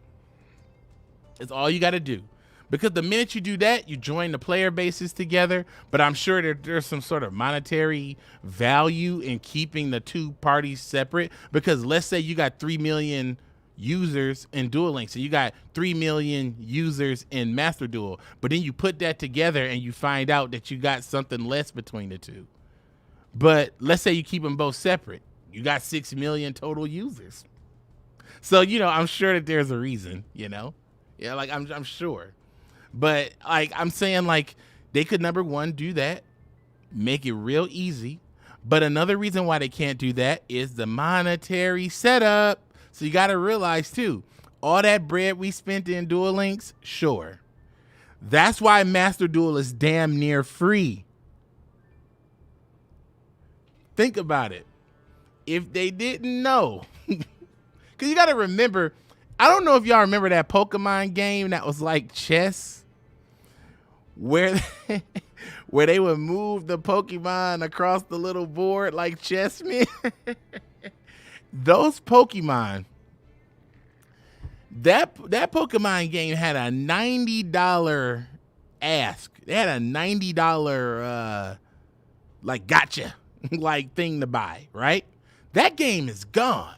It's all you got to do. Because the minute you do that, you join the player bases together. But I'm sure there's some sort of monetary value in keeping the two parties separate. Because let's say you got 3 million users in Duel Links, so you got 3 million users in Master Duel. But then you put that together and you find out that you got something less between the two. But let's say you keep them both separate. You got 6 million total users. So, you know, I'm sure that there's a reason, you know? Yeah, like I'm sure. But like I'm saying, like they could, number one, do that, make it real easy. But another reason why they can't do that is the monetary setup. So you got to realize too, all that bread we spent in Duel Links, sure. That's why Master Duel is damn near free. Think about it. If they didn't know, because you got to remember, I don't know if y'all remember that Pokemon game that was like chess, where they would move the Pokemon across the little board like chessmen. Those Pokemon, that Pokemon game had a $90 ask. They had a $90 like gotcha like thing to buy, right? That game is gone.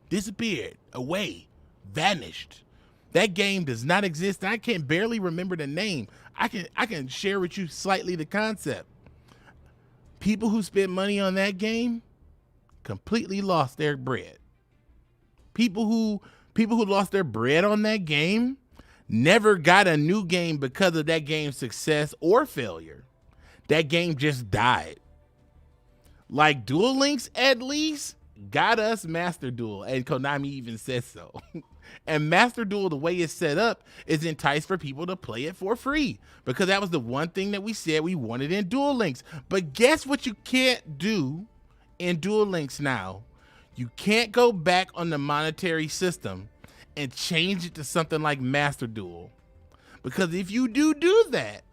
Disappeared, away, vanished. That game does not exist. I can barely remember the name. I can share with you slightly the concept. People who spent money on that game completely lost their bread. People who lost their bread on that game never got a new game because of that game's success or failure. That game just died. Like Duel Links at least got us Master Duel, and Konami even says so. And Master Duel, the way it's set up, is enticed for people to play it for free, because that was the one thing that we said we wanted in Duel Links. But guess what you can't do in Duel Links now? You can't go back on the monetary system and change it to something like Master Duel, because if you do that,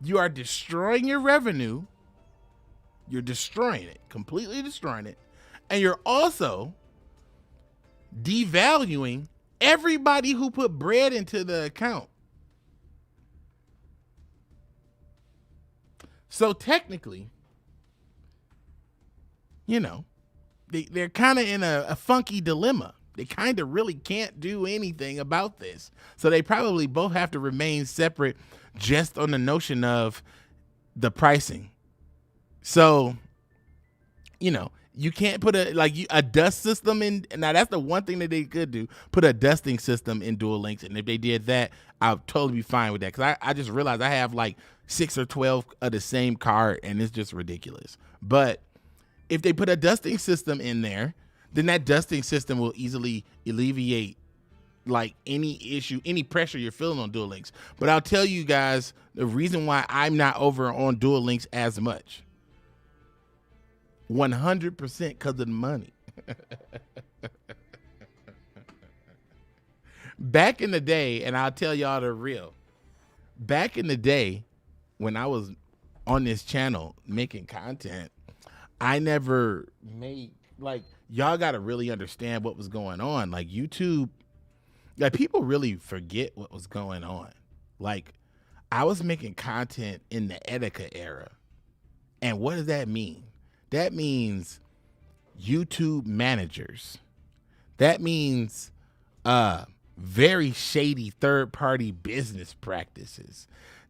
you are destroying your revenue. You're destroying it, completely destroying it. And you're also devaluing everybody who put bread into the account. So technically, you know, they're kind of in a funky dilemma. They kind of really can't do anything about this. So they probably both have to remain separate just on the notion of the pricing. So, you know, you can't put a dust system in. Now, that's the one thing that they could do, put a dusting system in Duel Links. And if they did that, I'll totally be fine with that. Because I just realized I have like 6 or 12 of the same card, and it's just ridiculous. But if they put a dusting system in there, then that dusting system will easily alleviate like any issue, any pressure you're feeling on Duel Links. But I'll tell you guys the reason why I'm not over on Duel Links as much. 100% because of the money. Back in the day, and I'll tell y'all the real, back in the day when I was on this channel making content, I never made, like, y'all got to really understand what was going on. Like, YouTube, like, people really forget what was going on. Like, I was making content in the Etika era. And what does that mean? That means YouTube managers. That means very shady third-party business practices.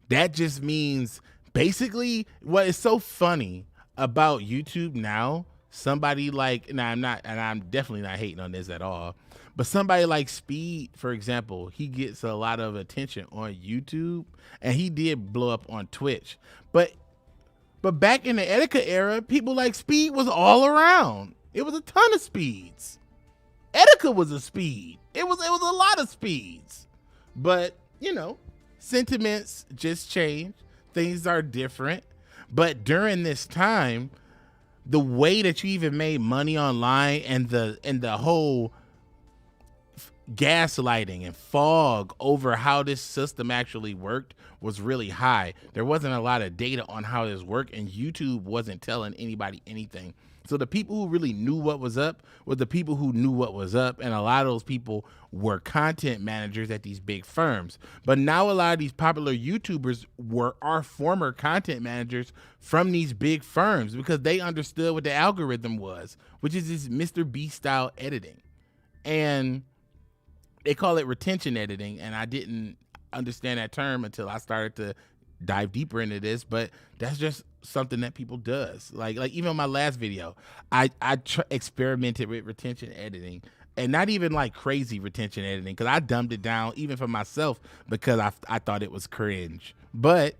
That just means basically what is so funny about YouTube now, somebody like, now I'm definitely not hating on this at all, but somebody like Speed, for example, he gets a lot of attention on YouTube, and he did blow up on Twitch. But back in the Etika era, people like Speed was all around. It was a ton of Speeds. Etika was a Speed. It was a lot of Speeds. But, you know, sentiments just change. Things are different. But during this time, the way that you even made money online and the whole gaslighting and fog over how this system actually worked was really high. There wasn't a lot of data on how this worked, and YouTube wasn't telling anybody anything. So the people who really knew what was up were the people who knew what was up, and a lot of those people were content managers at these big firms. But now a lot of these popular YouTubers are former content managers from these big firms, because they understood what the algorithm was, which is this Mr. Beast style editing. And they call it retention editing, and I didn't understand that term until I started to dive deeper into this, but that's just something that people does. Like even on my last video, I experimented with retention editing, and not even like crazy retention editing, because I dumbed it down even for myself because I thought it was cringe. But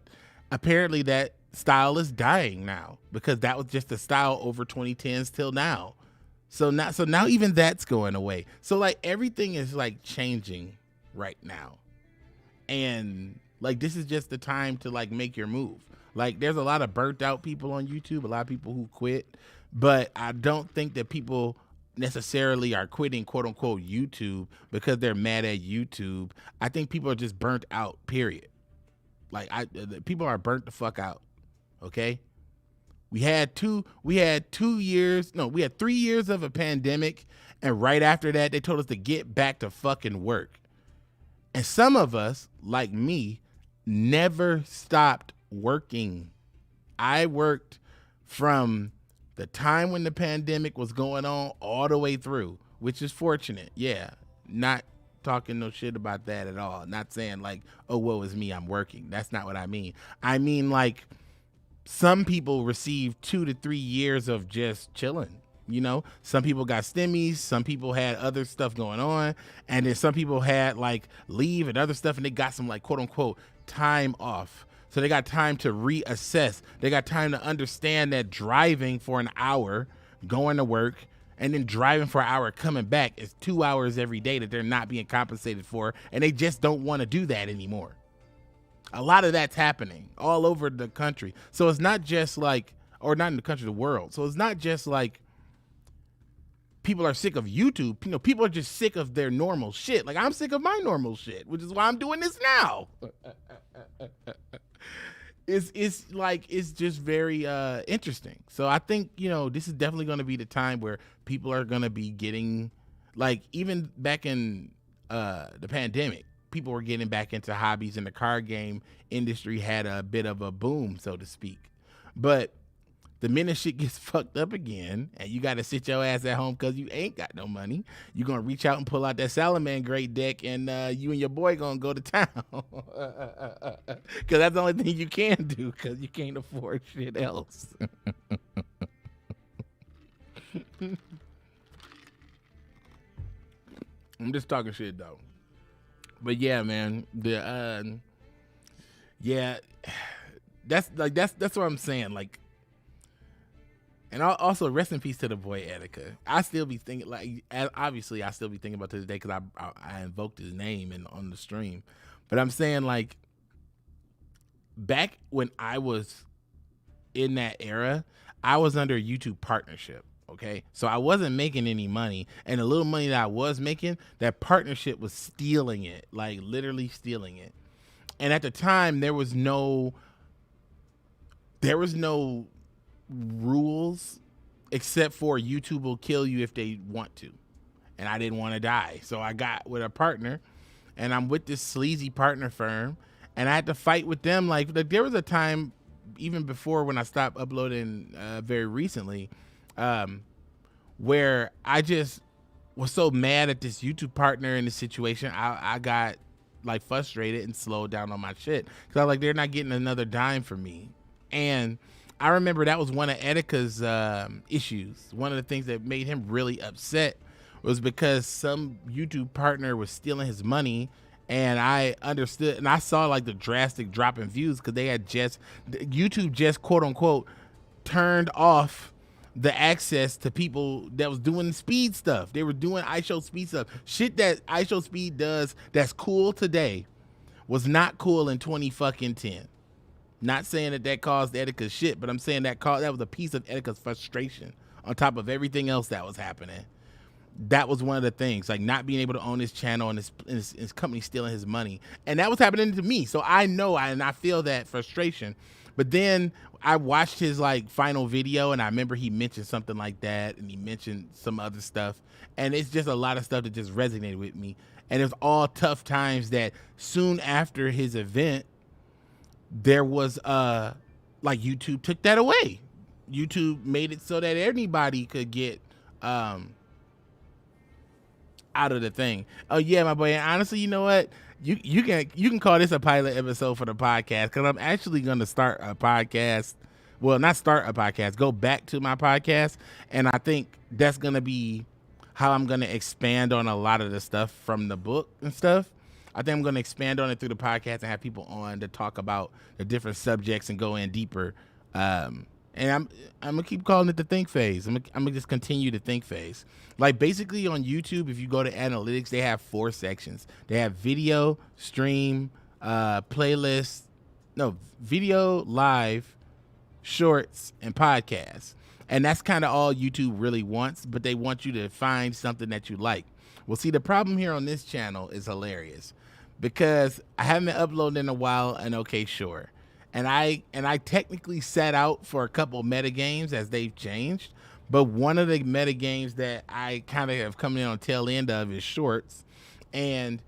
apparently that style is dying now, because that was just the style over 2010s till now. So now even that's going away. So like everything is like changing right now. And like, this is just the time to like make your move. Like, there's a lot of burnt out people on YouTube, a lot of people who quit, but I don't think that people necessarily are quitting quote unquote YouTube because they're mad at YouTube. I think people are just burnt out, period. Like people are burnt the fuck out. Okay. We had 3 years of a pandemic, and right after that, they told us to get back to fucking work. And some of us, like me, never stopped working. I worked from the time when the pandemic was going on all the way through, which is fortunate. Yeah, not talking no shit about that at all. Not saying like, oh, woe is me, I'm working. That's not what I mean. I mean, like, some people received 2 to 3 years of just chilling. You know, some people got stimmies, some people had other stuff going on, and then some people had like leave and other stuff, and they got some like quote unquote time off. So they got time to reassess. They got time to understand that driving for an hour, going to work, and then driving for an hour coming back is 2 hours every day that they're not being compensated for, and they just don't want to do that anymore. A lot of that's happening all over the country. So it's not just like, or not in the country, the world. So it's not just like people are sick of YouTube. You know, people are just sick of their normal shit. Like, I'm sick of my normal shit, which is why I'm doing this now. It's like, it's just very interesting. So I think, you know, this is definitely going to be the time where people are going to be getting, like, even back in the pandemic, people were getting back into hobbies, and the card game industry had a bit of a boom, so to speak. But the minute shit gets fucked up again, and you got to sit your ass at home because you ain't got no money, you're going to reach out and pull out that Salaman Great deck, and you and your boy going to go to town. Because that's the only thing you can do, because you can't afford shit else. I'm just talking shit, though. But yeah, man, yeah, that's what I'm saying. Like, and also rest in peace to the boy Etika. I still be thinking, like, obviously I still be thinking about to this day because I invoked his name on the stream. But I'm saying, like, back when I was in that era, I was under YouTube partnership. Okay, so I wasn't making any money, and the little money that I was making, that partnership was stealing it, like literally stealing it. And at the time, there was no rules except for YouTube will kill you if they want to, and I didn't want to die, so I got with a partner, and I'm with this sleazy partner firm, and I had to fight with them. Like there was a time, even before when I stopped uploading very recently, where I just was so mad at this YouTube partner in this situation, I got like frustrated and slowed down on my shit because I was like, they're not getting another dime from me. And I remember that was one of Etika's issues. One of the things that made him really upset was because some YouTube partner was stealing his money, and I understood, and I saw like the drastic drop in views because they had YouTube just quote unquote turned off the access to people that was doing speed stuff. They were doing iShow speed stuff. Shit that iShow speed does that's cool today was not cool in 2010. Not saying that caused Etika's shit, but I'm saying that was a piece of Etika's frustration on top of everything else that was happening. That was one of the things, like not being able to own his channel and his company stealing his money. And that was happening to me. So I know, and I feel that frustration. But then I watched his like final video, and I remember he mentioned something like that, and he mentioned some other stuff, and it's just a lot of stuff that just resonated with me. And it was all tough times that soon after his event, there was like YouTube took that away. YouTube made it so that anybody could get out of the thing. Oh yeah, my boy. And honestly, you know what? You can call this a pilot episode for the podcast, because I'm actually going to start a podcast. Well, not start a podcast, go back to my podcast. And I think that's going to be how I'm going to expand on a lot of the stuff from the book and stuff. I think I'm going to expand on it through the podcast and have people on to talk about the different subjects and go in deeper. And I'm gonna keep calling it the think phase. I'm gonna just continue the think phase. Like basically on YouTube, if you go to analytics, they have 4 sections. They have video, stream, playlist, video, live, shorts, and podcasts. And that's kind of all YouTube really wants, but they want you to find something that you like. Well, see, the problem here on this channel is hilarious because I haven't been uploading in a while, and okay, sure. And I technically sat out for a couple metagames as they've changed, but one of the metagames that I kind of have come in on tail end of is shorts. And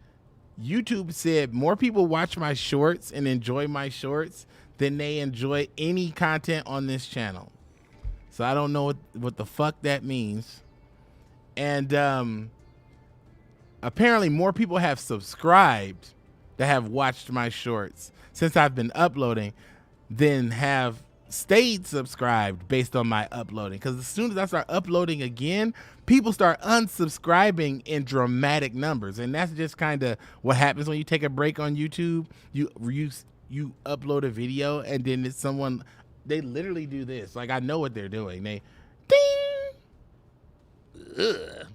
YouTube said more people watch my shorts and enjoy my shorts than they enjoy any content on this channel. So I don't know what the fuck that means. And apparently more people have subscribed that have watched my shorts since I've been uploading than have stayed subscribed based on my uploading. Because as soon as I start uploading again, people start unsubscribing in dramatic numbers. And that's just kind of what happens when you take a break on YouTube. You upload a video, and then it's someone, they literally do this. Like, I know what they're doing. They ding, Ugh.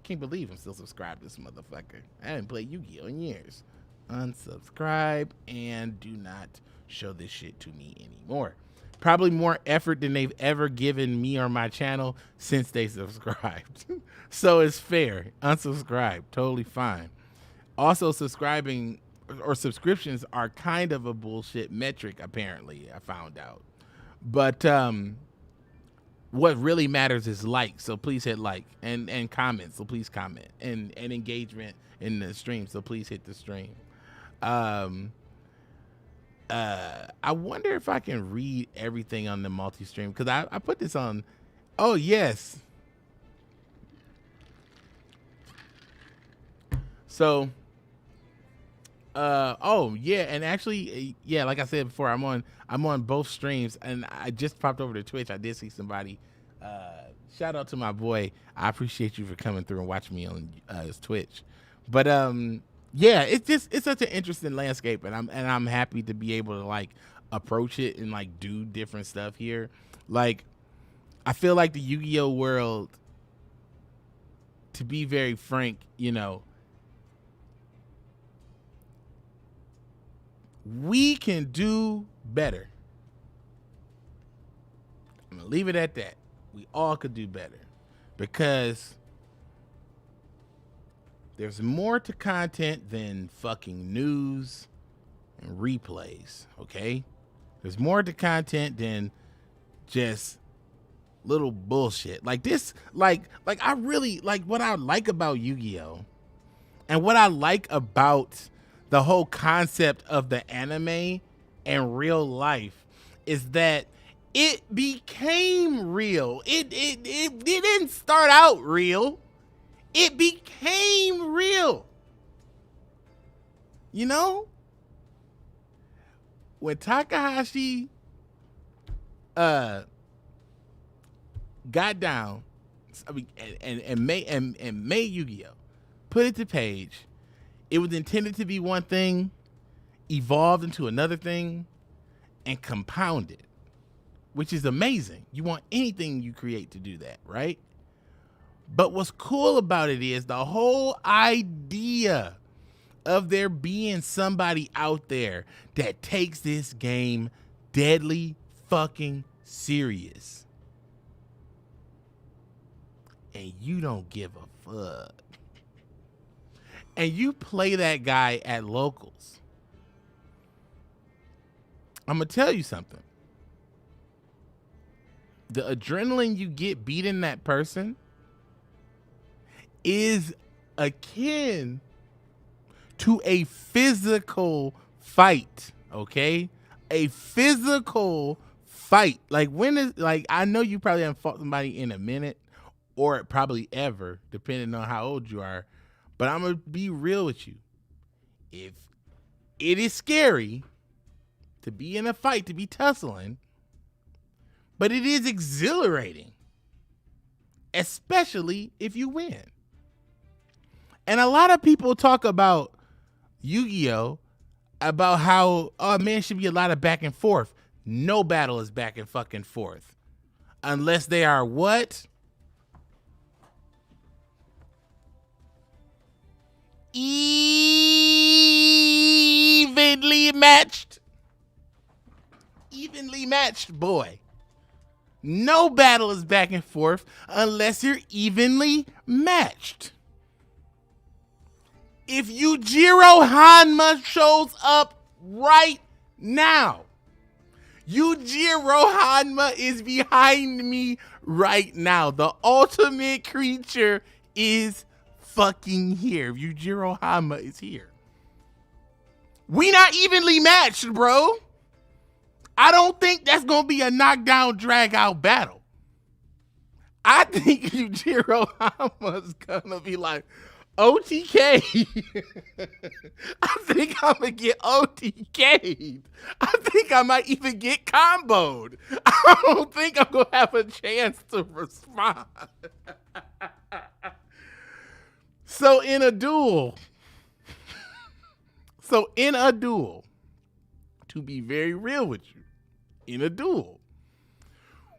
Can't believe I'm still subscribed to this motherfucker. I haven't played Yu-Gi-Oh in years. Unsubscribe and do not show this shit to me anymore. Probably more effort than they've ever given me or my channel since they subscribed. So it's fair. Unsubscribe, totally fine. Also, subscribing or subscriptions are kind of a bullshit metric, apparently, I found out. But what really matters is likes, so please hit like, and comments, so please comment, and engagement in the stream, so please hit the stream. I wonder if I can read everything on the multi-stream, because I put this on. Oh yes. So oh yeah, and actually yeah, like I said before, I'm on both streams, and I just popped over to Twitch. I did see somebody. Shout out to my boy. I appreciate you for coming through and watching me on his Twitch. But yeah, it's such an interesting landscape, and I'm happy to be able to like approach it and like do different stuff here. Like I feel like the Yu-Gi-Oh world, to be very frank, you know, we can do better. I'm gonna leave it at that. We all could do better, because there's more to content than fucking news and replays, okay? There's more to content than just little bullshit. Like this, like I really, like what I like about Yu-Gi-Oh! And what I like about the whole concept of the anime and real life is that it became real. It didn't start out real. It became real. You know? When Takahashi got down, I mean, and made Yu-Gi-Oh! Put it to page, it was intended to be one thing, evolved into another thing, and compounded, which is amazing. You want anything you create to do that, right? But what's cool about it is the whole idea of there being somebody out there that takes this game deadly fucking serious. And you don't give a fuck. And you play that guy at locals. I'm going to tell you something. The adrenaline you get beating that person is akin to a physical fight, okay? A physical fight. Like when is, like, I know you probably haven't fought somebody in a minute or probably ever, depending on how old you are, but I'm gonna be real with you. If it is scary to be in a fight, to be tussling, but it is exhilarating, especially if you win. And a lot of people talk about Yu-Gi-Oh! About how, oh man, should be a lot of back and forth. No battle is back and fucking forth. Unless they are what? Evenly matched. Evenly matched, boy. No battle is back and forth unless you're evenly matched. If Yujiro Hanma shows up right now, Yujiro Hanma is behind me right now. The ultimate creature is fucking here. Yujiro Hanma is here. We not evenly matched, bro. I don't think that's going to be a knockdown, drag out battle. I think Yujiro Hanma's going to be like, OTK. I think I'm going to get OTK'd. I think I might even get comboed. I don't think I'm going to have a chance to respond. So in a duel, to be very real with you, in a duel,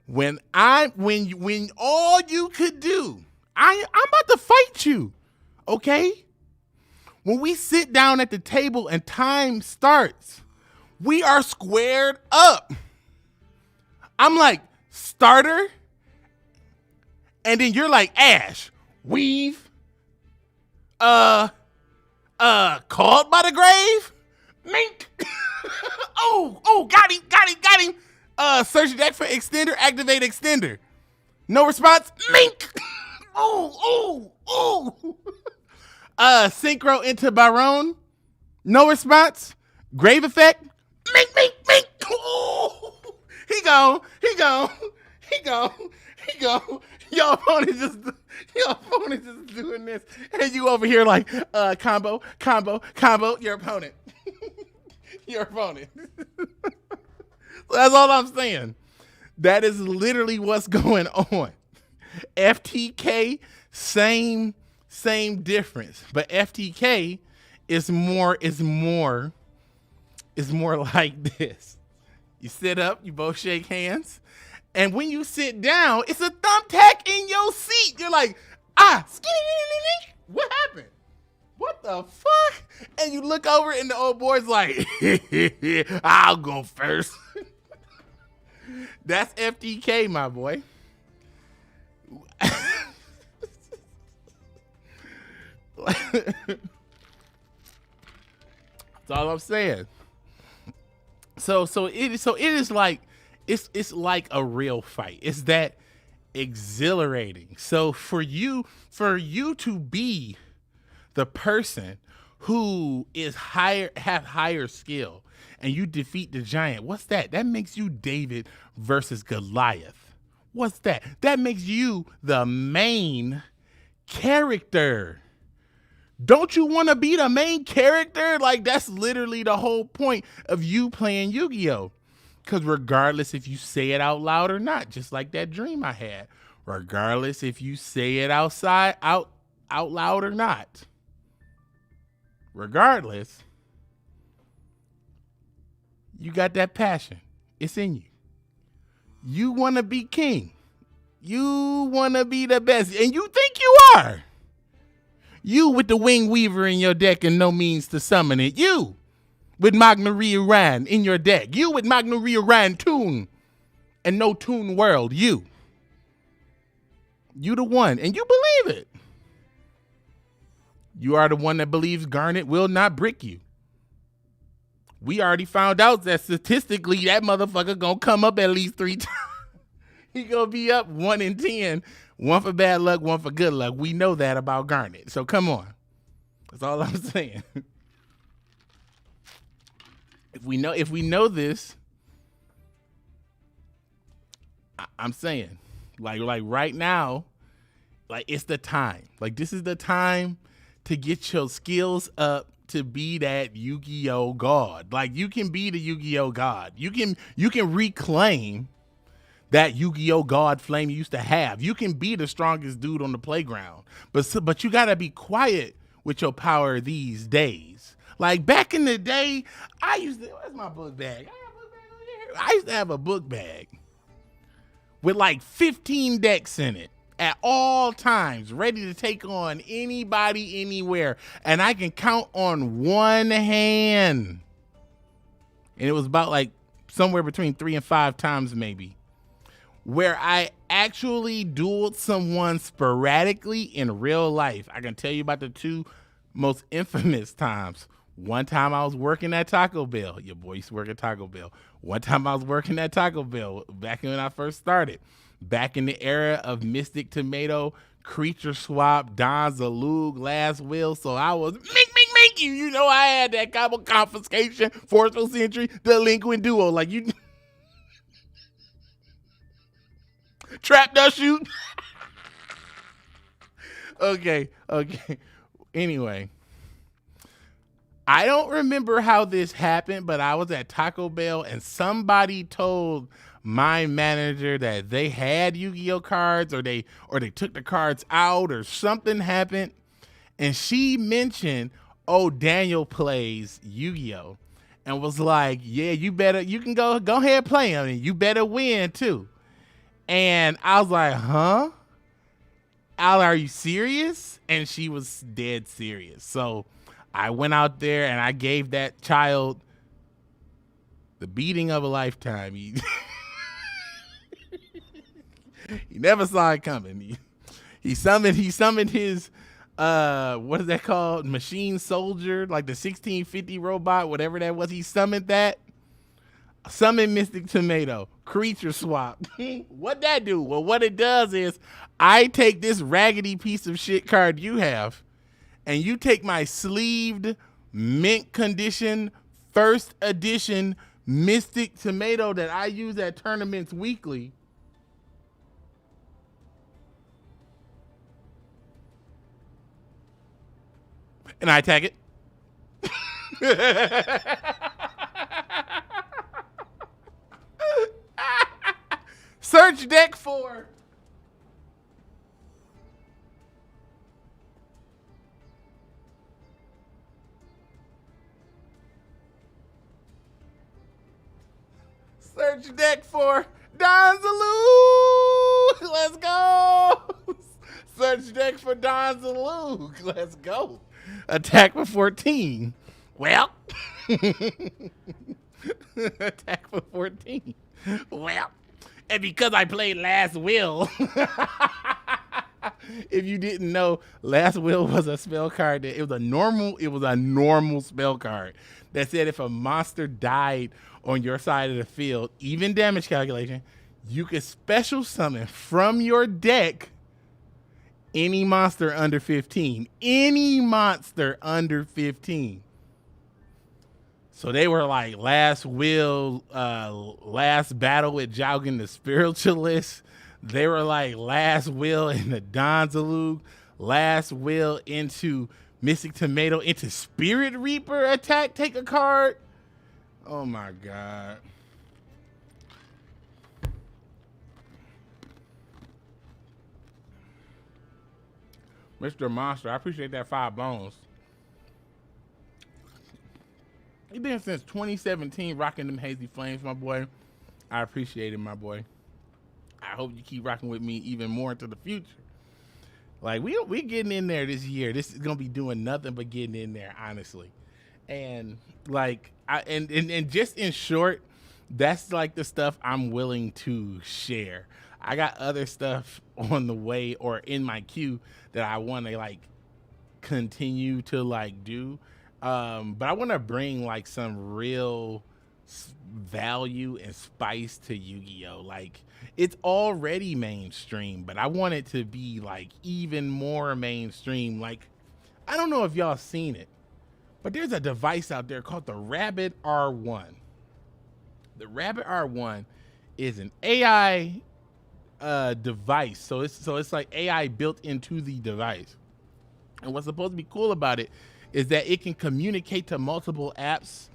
When all you could do, I'm about to fight you, okay? When we sit down at the table and time starts, we are squared up. I'm like, starter, and then you're like, Ash, weave, called by the grave, mink. oh, got him. Search the deck for extender, activate extender. No response, mink. Ooh. Synchro into Baron, no response. Grave effect, mink. Ooh. He gone. Your opponent just doing this, and you over here like combo. Your opponent. That's all I'm saying. That is literally what's going on. FTK, same difference, but FTK is more like this. You sit up, you both shake hands, and when you sit down, it's a thumbtack in your seat. You're like, what happened? What the fuck? And you look over and the old boy's like, I'll go first. That's FTK, my boy. That's all I'm saying. So it is like it's like a real fight. It's that exhilarating. So for you to be the person who is have higher skill and you defeat the giant, what's that? That makes you David versus Goliath. What's that? That makes you the main character. Don't you want to be the main character? Like, that's literally the whole point of you playing Yu-Gi-Oh! Because regardless if you say it out loud or not, just like that dream I had, regardless if you say it out loud or not, regardless, you got that passion. It's in you. You want to be king. You want to be the best. And you think you are. You with the Wing Weaver in your deck and no means to summon it. You with Magna Ryan in your deck. You with Magna Ryan Toon and no Toon World. You the one. And you believe it. You are the one that believes Garnet will not brick you. We already found out that statistically that motherfucker gonna come up at least 3 times. He gonna be up 1 in 10. 1 for bad luck, 1 for good luck. We know that about Garnet. So come on. That's all I'm saying. If we know this, I'm saying, like right now, like it's the time. Like this is the time to get your skills up to be that Yu-Gi-Oh god. Like you can be the Yu-Gi-Oh god. You can reclaim that Yu-Gi-Oh god flame you used to have. You can be the strongest dude on the playground, but you gotta be quiet with your power these days. Like back in the day, where's my book bag? I used to have a book bag with like 15 decks in it at all times, ready to take on anybody, anywhere. And I can count on one hand. And it was about like somewhere between 3 and 5 times maybe, where I actually dueled someone sporadically in real life. I can tell you about the 2 most infamous times. One time I was working at Taco Bell. Your boy used to work at Taco Bell. One time I was working at Taco Bell back when I first started. Back in the era of Mystic Tomato, Creature Swap, Don Zalug, Last Will. So I was mink. You know I had that combo confiscation, forceful sentry, delinquent duo. Like you trap dust shoot. Okay. Anyway, I don't remember how this happened, but I was at Taco Bell and somebody told my manager that they had Yu-Gi-Oh cards or they took the cards out or something happened. And she mentioned, oh, Daniel plays Yu-Gi-Oh, and was like, yeah, you can go ahead and play him and you better win too. And I was like, huh? Al, are you serious? And she was dead serious. So I went out there and I gave that child the beating of a lifetime. He never saw it coming. He summoned his what is that called? Machine soldier, like the 1650 robot, whatever that was. He summoned that. Summon Mystic Tomato, creature swap. What that do? Well, what it does is I take this raggedy piece of shit card you have, and you take my sleeved, mint condition, first edition Mystic Tomato that I use at tournaments weekly. And I attack it. Search deck for Donzaloo. Let's go. Search deck for Donzaloo. Let's go. Attack for 14. Well. Attack for 14. Well. And because I played Last Will, if you didn't know, Last Will was a spell card that it was a normal spell card that said if a monster died on your side of the field, even damage calculation, you could special summon from your deck any monster under 15. Any monster under 15. So they were like Last Will, Last Battle with Jaugen the Spiritualist. They were like Last Will in the Donzaloo, Last Will into Mystic Tomato, into Spirit Reaper attack, take a card. Oh my God. Mr. Monster, I appreciate that 5 bones. You've been since 2017 rocking them hazy flames, my boy. I appreciate it, my boy. I hope you keep rocking with me even more into the future. Like we getting in there this year. This is gonna be doing nothing but getting in there, honestly. And like and just in short, that's like the stuff I'm willing to share. I got other stuff on the way or in my queue that I want to like continue to like do. But I want to bring like some real value and spice to Yu-Gi-Oh. Like it's already mainstream, but I want it to be like even more mainstream. Like I don't know if y'all seen it, but there's a device out there called the Rabbit R1. The Rabbit R1 is an AI device, so it's like AI built into the device. And what's supposed to be cool about it is that it can communicate to multiple apps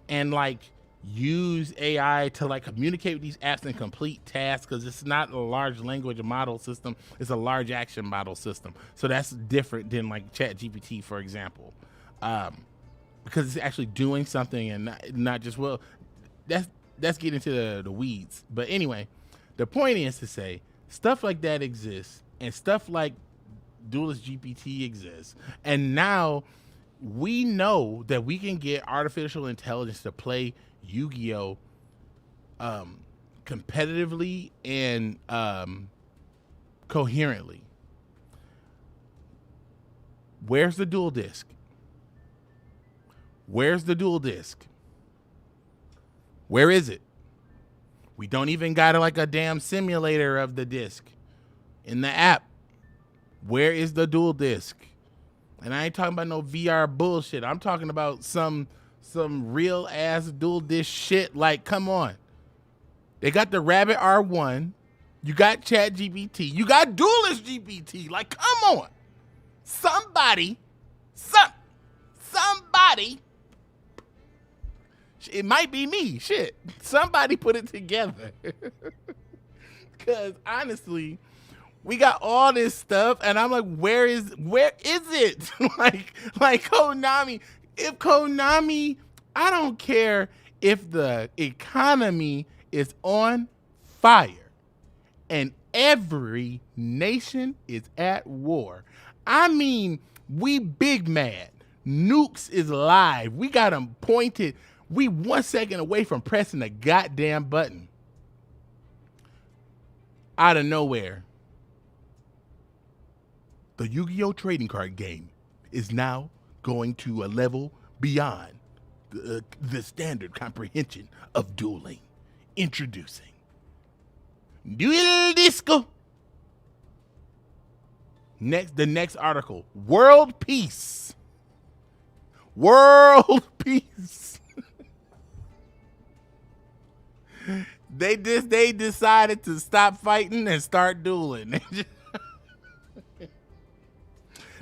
and like use AI to like communicate with these apps and complete tasks, because it's not a large language model system, it's a large action model system. So that's different than like ChatGPT, for example, because it's actually doing something and not just, well, that's getting into the weeds. But anyway, the point is to say stuff like that exists, and stuff like Duelist GPT exists, and now we know that we can get artificial intelligence to play Yu-Gi-Oh competitively and coherently. Where's the dual disc? Where's the dual disc? Where is it? We don't even got like a damn simulator of the disc in the app. Where is the dual disc? And I ain't talking about no VR bullshit. I'm talking about some real ass dual disc shit. Like, come on. They got the Rabbit R1. You got ChatGPT. You got Duelist GPT. Like, come on. Somebody. It might be me. Shit. Somebody put it together. Because honestly, we got all this stuff, and I'm like, where is it? like Konami. If Konami, I don't care if the economy is on fire and every nation is at war. I mean, we big mad. Nukes is live. We got them pointed. We 1 second away from pressing the goddamn button. Out of nowhere, the Yu-Gi-Oh trading card game is now going to a level beyond the standard comprehension of dueling. Introducing Duelist. The next article, World Peace. World Peace. They decided to stop fighting and start dueling.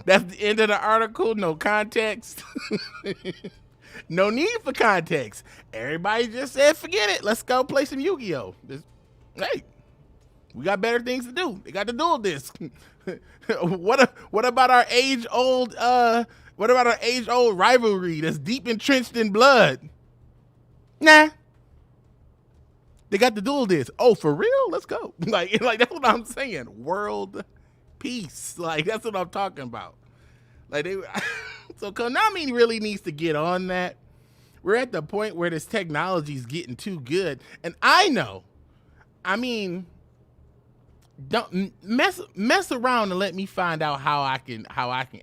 That's the end of the article. No context. No need for context. Everybody just said, forget it. Let's go play some Yu-Gi-Oh. Hey, we got better things to do. They got the duel disc. What about our age-old rivalry that's deep entrenched in blood? Nah. They got the duel disc. Oh, for real? Let's go. Like that's what I'm saying. World peace. Like that's what I'm talking about. Like so Konami really needs to get on that. We're at the point where this technology is getting too good. And I know, I mean, don't mess around and let me find out how I can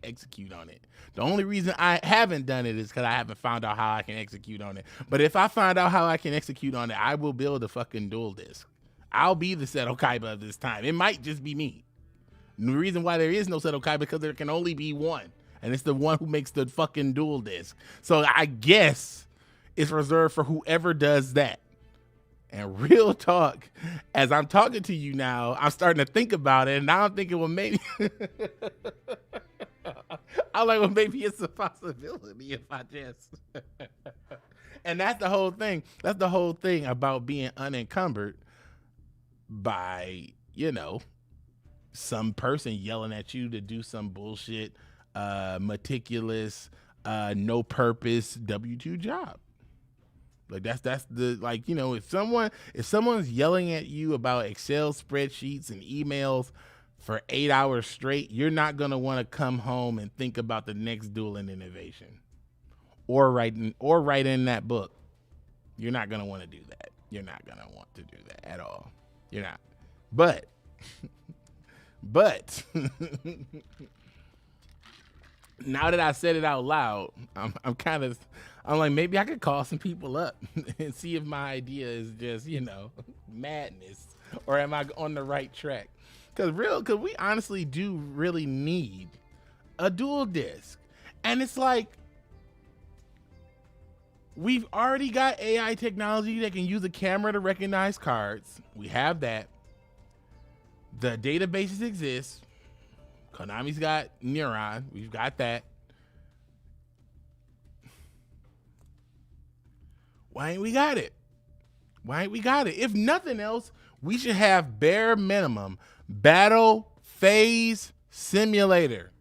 execute on it. The only reason I haven't done it is because I haven't found out how I can execute on it. But if I find out how I can execute on it, I will build a fucking duel disc. I'll be the Seto Kaiba of this time. It might just be me. And the reason why there is no Seto Kaiba because there can only be one. And it's the one who makes the fucking duel disc. So I guess it's reserved for whoever does that. And real talk, as I'm talking to you now, I'm starting to think about it. And now I'm thinking, well, maybe... I'm like, well, maybe it's a possibility if I just... And that's the whole thing. That's the whole thing about being unencumbered by, you know, some person yelling at you to do some bullshit, meticulous, no purpose W-2 job. Like that's the, like, you know, if someone's yelling at you about Excel spreadsheets and emails for 8 hours straight, you're not going to want to come home and think about the next dueling innovation or write in that book. You're not going to want to do that. You're not going to want to do that at all. You're not. But now that I said it out loud, I'm like, maybe I could call some people up and see if my idea is just, you know, madness, or am I on the right track? Because we honestly do really need a duel disc. And it's like, we've already got AI technology that can use a camera to recognize cards. We have that. The databases exist. Konami's got Neuron. We've got that. Why ain't we got it? Why ain't we got it? If nothing else, we should have bare minimum battle phase simulator.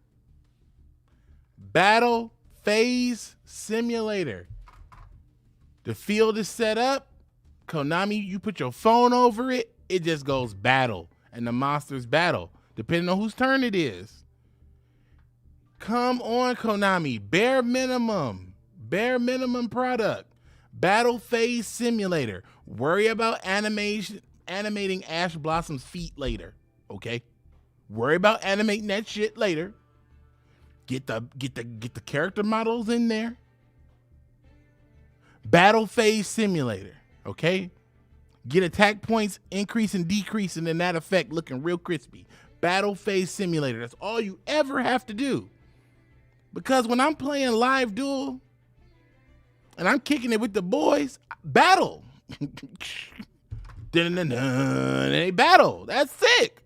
Battle phase simulator. The field is set up. Konami, you put your phone over it. It just goes battle. And the monsters battle, depending on whose turn it is. Come on, Konami. Bare minimum product. Battle phase simulator. Worry about animating Ash Blossom's feet later. Okay? Worry about animating that shit later. Get the character models in there. Battle phase simulator. Okay? Get attack points increase and decrease, and then that effect looking real crispy. Battle phase simulator. That's all you ever have to do. Because when I'm playing live duel and I'm kicking it with the boys, battle. They battle. That's sick.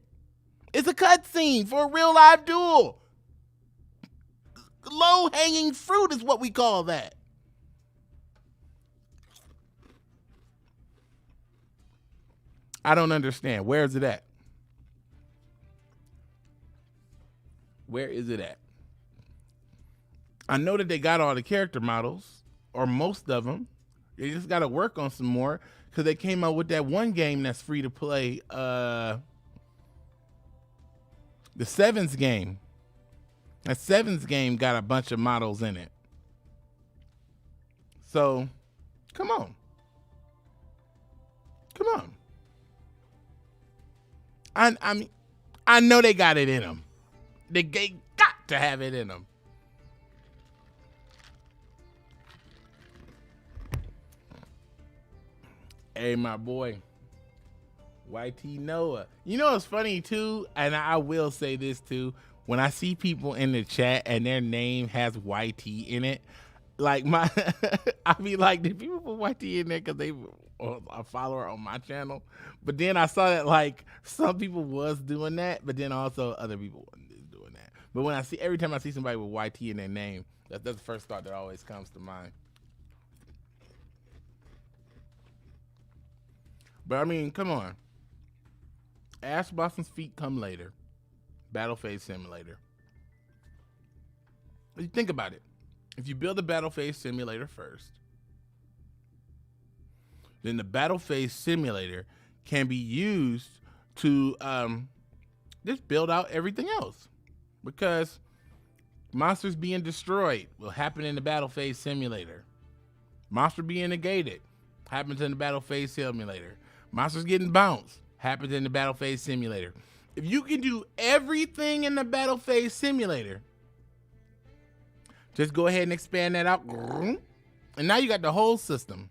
It's a cutscene for a real live duel. Low-hanging fruit is what we call that. I don't understand. Where is it at? Where is it at? I know that they got all the character models, or most of them. They just got to work on some more, because they came out with that one game that's free to play. The sevens game. That sevens game got a bunch of models in it. So, come on. Come on. I mean, I know they got it in them. They got to have it in them. Hey, my boy, YT Noah. You know what's funny too, and I will say this too. When I see people in the chat and their name has YT in it, like I be like, did people put YT in there because they a follower on my channel? But then I saw that like some people was doing that, but then also other people wasn't doing that. But when I see, every time I see somebody with YT in their name, that's the first thought that always comes to mind. But I mean, come on. Ash Blossom's feet come later. Battle phase simulator. But you think about it. If you build a battle phase simulator first, then the battle phase simulator can be used to just build out everything else. Because monsters being destroyed will happen in the battle phase simulator. Monster being negated happens in the battle phase simulator. Monsters getting bounced happens in the battle phase simulator. If you can do everything in the battle phase simulator, just go ahead and expand that out. And now you got the whole system.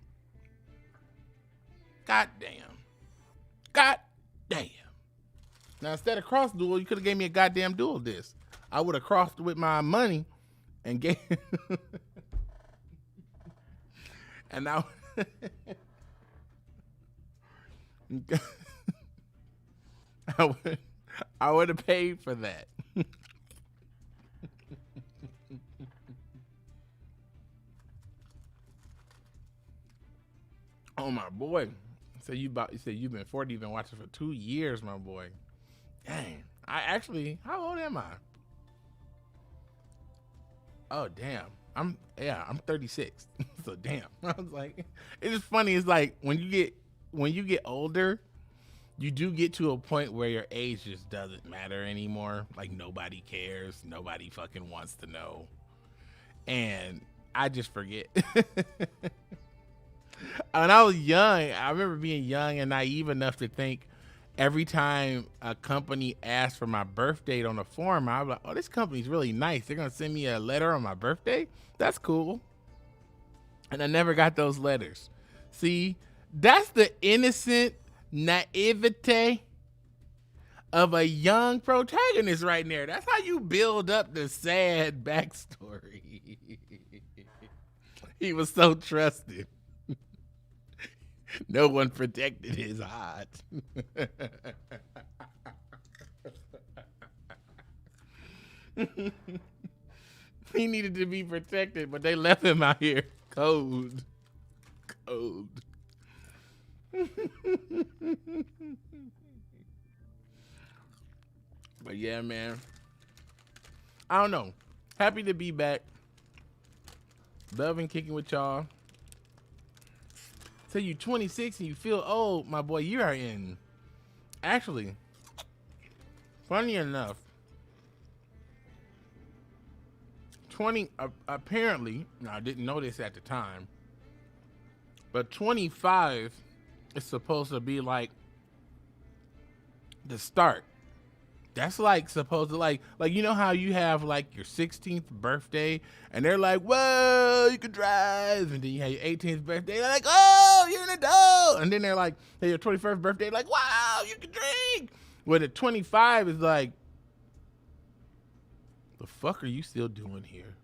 God damn. God damn. Now instead of cross duel, you could have gave me a goddamn duel disc. I would have crossed with my money and gave and now I would have paid for that. Oh my boy. So you said you've been 40, you've been watching for 2 years, my boy. Dang. How old am I? Oh damn. I'm 36. So damn. I was like, it's just funny. It's like when you get older, you do get to a point where your age just doesn't matter anymore. Like nobody cares. Nobody fucking wants to know. And I just forget. When I was young, I remember being young and naive enough to think every time a company asked for my birth date on the forum, I was like, oh, this company's really nice. They're going to send me a letter on my birthday? That's cool. And I never got those letters. See, that's the innocent naivete of a young protagonist right there. That's how you build up the sad backstory. He was so trusted. No one protected his heart. He needed to be protected, but they left him out here cold. But yeah, man. I don't know. Happy to be back. Loving kicking with y'all. Say you 26 and you feel old, my boy, you are in. Actually, funny enough, apparently, now I didn't know this at the time, but 25 is supposed to be like the start. That's like supposed to like you know how you have like your 16th birthday and they're like, whoa, you can drive, and then you have your 18th birthday, they're like, oh, you're an adult, and then they're like, hey, your 21st birthday, like, wow, you can drink. Well, the 25 is like, the fuck are you still doing here?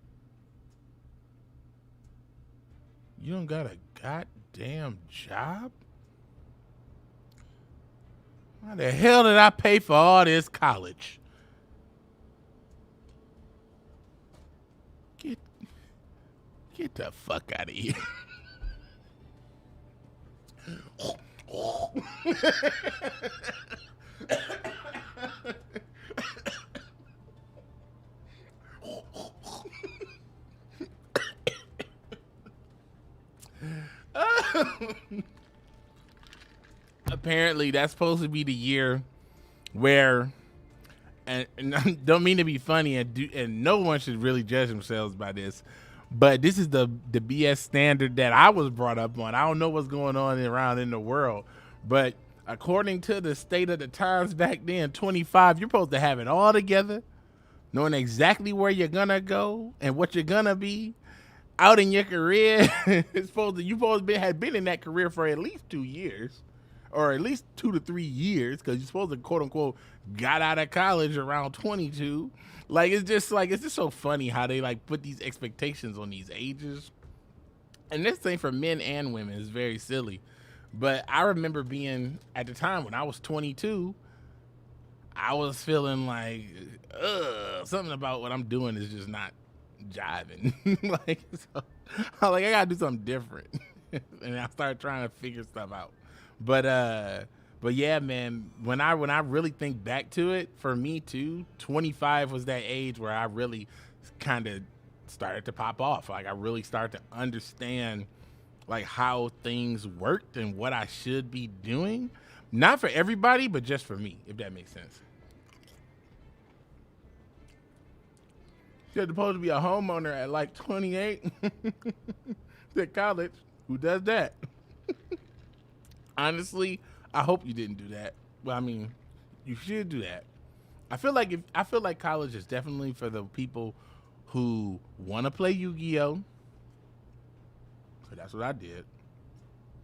You don't got a goddamn job? Why the hell did I pay for all this college? Get the fuck out of here. Apparently, that's supposed to be the year where and don't mean to be funny, and no one should really judge themselves by this, but this is the BS standard that I was brought up on. I don't know what's going on around in the world, but according to the state of the times back then, 25, you're supposed to have it all together, knowing exactly where you're gonna go and what you're gonna be out in your career. You supposed to have been in that career for at least 2 years, or at least 2 to 3 years, because you're supposed to quote unquote got out of college around 22. Like, it's just so funny how they like put these expectations on these ages. And this thing for men and women is very silly. But I remember being, at the time when I was 22, I was feeling like, something about what I'm doing is just not jiving. I gotta do something different. And I started trying to figure stuff out. But yeah, man, when I really think back to it, for me too, 25 was that age where I really kind of started to pop off. Like, I really started to understand like how things worked and what I should be doing. Not for everybody, but just for me, if that makes sense. You're supposed to be a homeowner at like 28 at college. Who does that? Honestly, I hope you didn't do that. Well, I mean, you should do that. I feel like college is definitely for the people who want to play Yu-Gi-Oh. So that's what I did.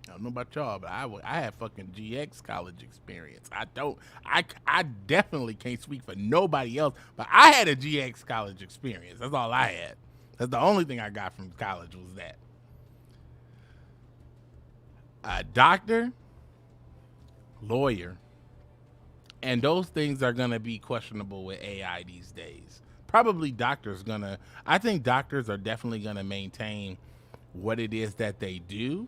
I don't know about y'all, but I had fucking GX college experience. I definitely can't speak for nobody else, but I had a GX college experience. That's all I had. That's the only thing I got from college was that. A doctor, lawyer, and those things are gonna be questionable with AI these days. Probably I think doctors are definitely gonna maintain what it is that they do,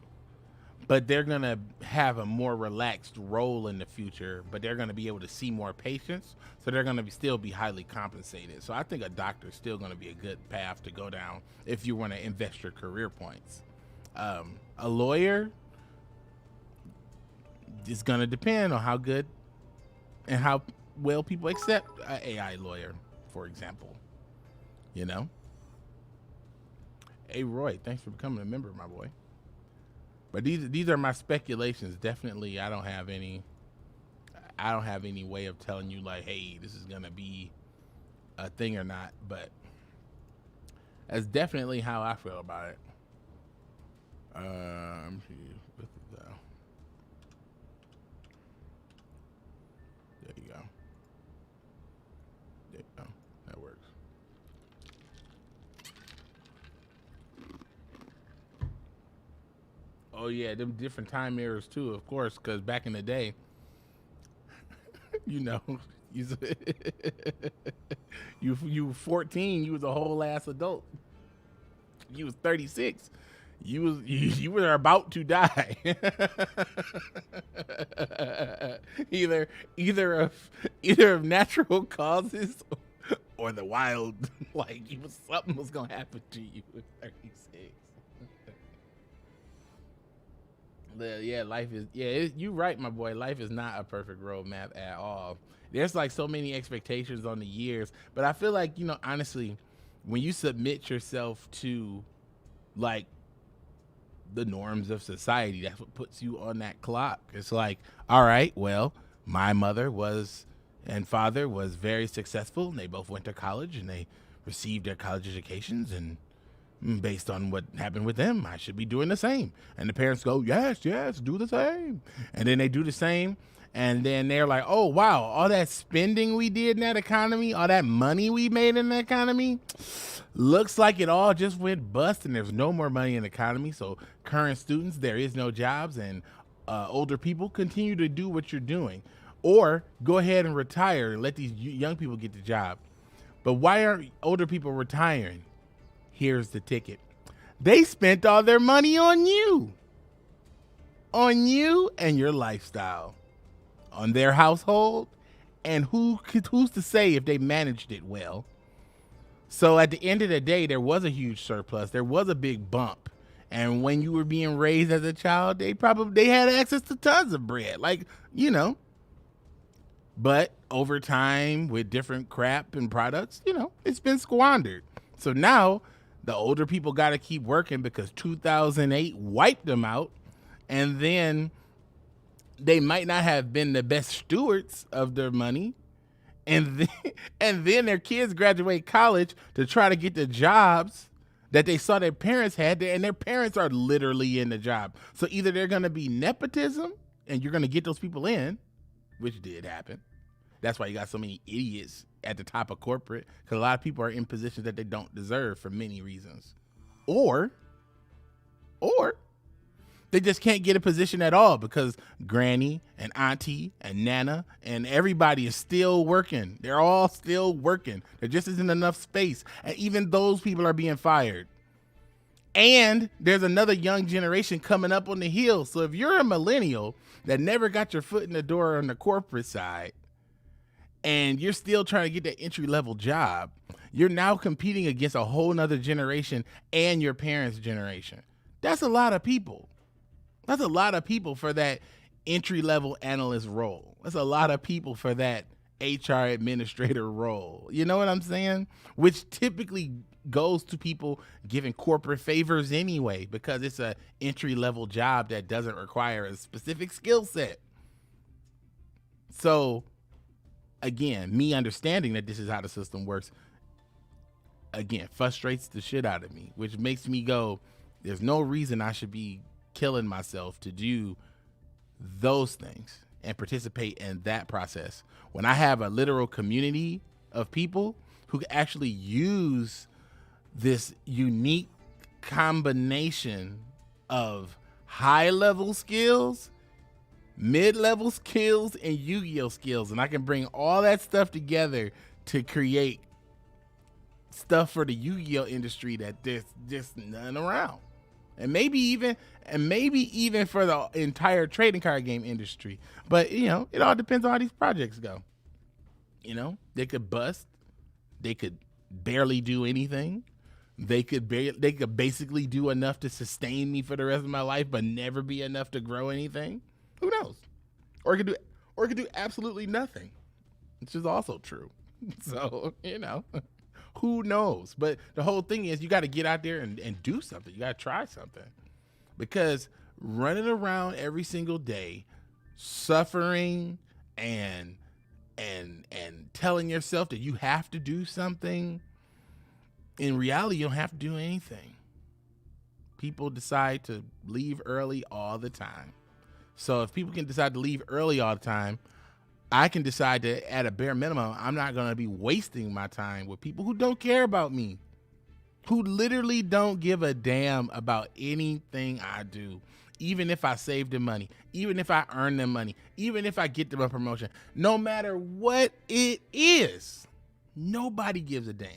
but they're gonna have a more relaxed role in the future, but they're gonna be able to see more patients, so they're gonna still be highly compensated. So I think a doctor is still gonna be a good path to go down if you wanna invest your career points. A lawyer, it's gonna depend on how good and how well people accept an AI lawyer, for example. You know? Hey Roy, thanks for becoming a member, my boy. But these are my speculations. Definitely, I don't have any way of telling you like, hey, this is gonna be a thing or not. But that's definitely how I feel about it. There you go. There you go. That works. Oh yeah, them different time errors too, of course, because back in the day, you know, you 14, you was a whole ass adult. You was 36. You were about to die. either of natural causes or the wild, like something was gonna happen to you at 36. Yeah, life is, you're right, my boy. Life is not a perfect roadmap at all. There's like so many expectations on the years, but I feel like, you know, honestly, when you submit yourself to like the norms of society, that's what puts you on that clock. It's like, all right, well, my mother and father was very successful, and they both went to college and they received their college educations, and based on what happened with them, I should be doing the same. And the parents go, yes, do the same. And then they do the same. And then they're like, oh, wow, all that spending we did in that economy, all that money we made in the economy, looks like it all just went bust and there's no more money in the economy. So current students, there is no jobs, and older people continue to do what you're doing. Or go ahead and retire and let these young people get the job. But why aren't older people retiring? Here's the ticket. They spent all their money on you and your lifestyle, on their household, and who's to say if they managed it well? So at the end of the day, there was a huge surplus. There was a big bump. And when you were being raised as a child, they had access to tons of bread. Like, you know, But over time, with different crap and products, you know, it's been squandered. So now the older people got to keep working because 2008 wiped them out. And then they might not have been the best stewards of their money. And then, and then their kids graduate college to try to get the jobs that they saw their parents had, and their parents are literally in the job. So either they're going to be nepotism and you're going to get those people in, which did happen. That's why you got so many idiots at the top of corporate, because a lot of people are in positions that they don't deserve for many reasons. Or they just can't get a position at all because granny and auntie and nana and everybody is still working. They're all still working. There just isn't enough space. And even those people are being fired. And there's another young generation coming up on the heels. So if you're a millennial that never got your foot in the door on the corporate side, and you're still trying to get that entry-level job, you're now competing against a whole nother generation and your parents' generation. That's a lot of people. That's a lot of people for that entry-level analyst role. That's a lot of people for that HR administrator role. You know what I'm saying? Which typically goes to people giving corporate favors anyway, because it's a entry-level job that doesn't require a specific skill set. So again, me understanding that this is how the system works, again, frustrates the shit out of me, which makes me go, there's no reason I should be killing myself to do those things and participate in that process when I have a literal community of people who actually use this unique combination of high-level skills, mid-level skills, and Yu-Gi-Oh skills, and I can bring all that stuff together to create stuff for the Yu-Gi-Oh industry that there's just none around. And maybe even for the entire trading card game industry. But you know, it all depends on how these projects go. You know, they could bust, they could barely do anything. They could basically do enough to sustain me for the rest of my life, but never be enough to grow anything. Who knows? Or it could do absolutely nothing, which is also true. So, you know, who knows? But the whole thing is you got to get out there and do something. You got to try something, because running around every single day, suffering and telling yourself that you have to do something, in reality, you don't have to do anything. People decide to leave early all the time. So if people can decide to leave early all the time, I can decide to, at a bare minimum, I'm not going to be wasting my time with people who don't care about me, who literally don't give a damn about anything I do, even if I save them money, even if I earn them money, even if I get them a promotion. No matter what it is, nobody gives a damn.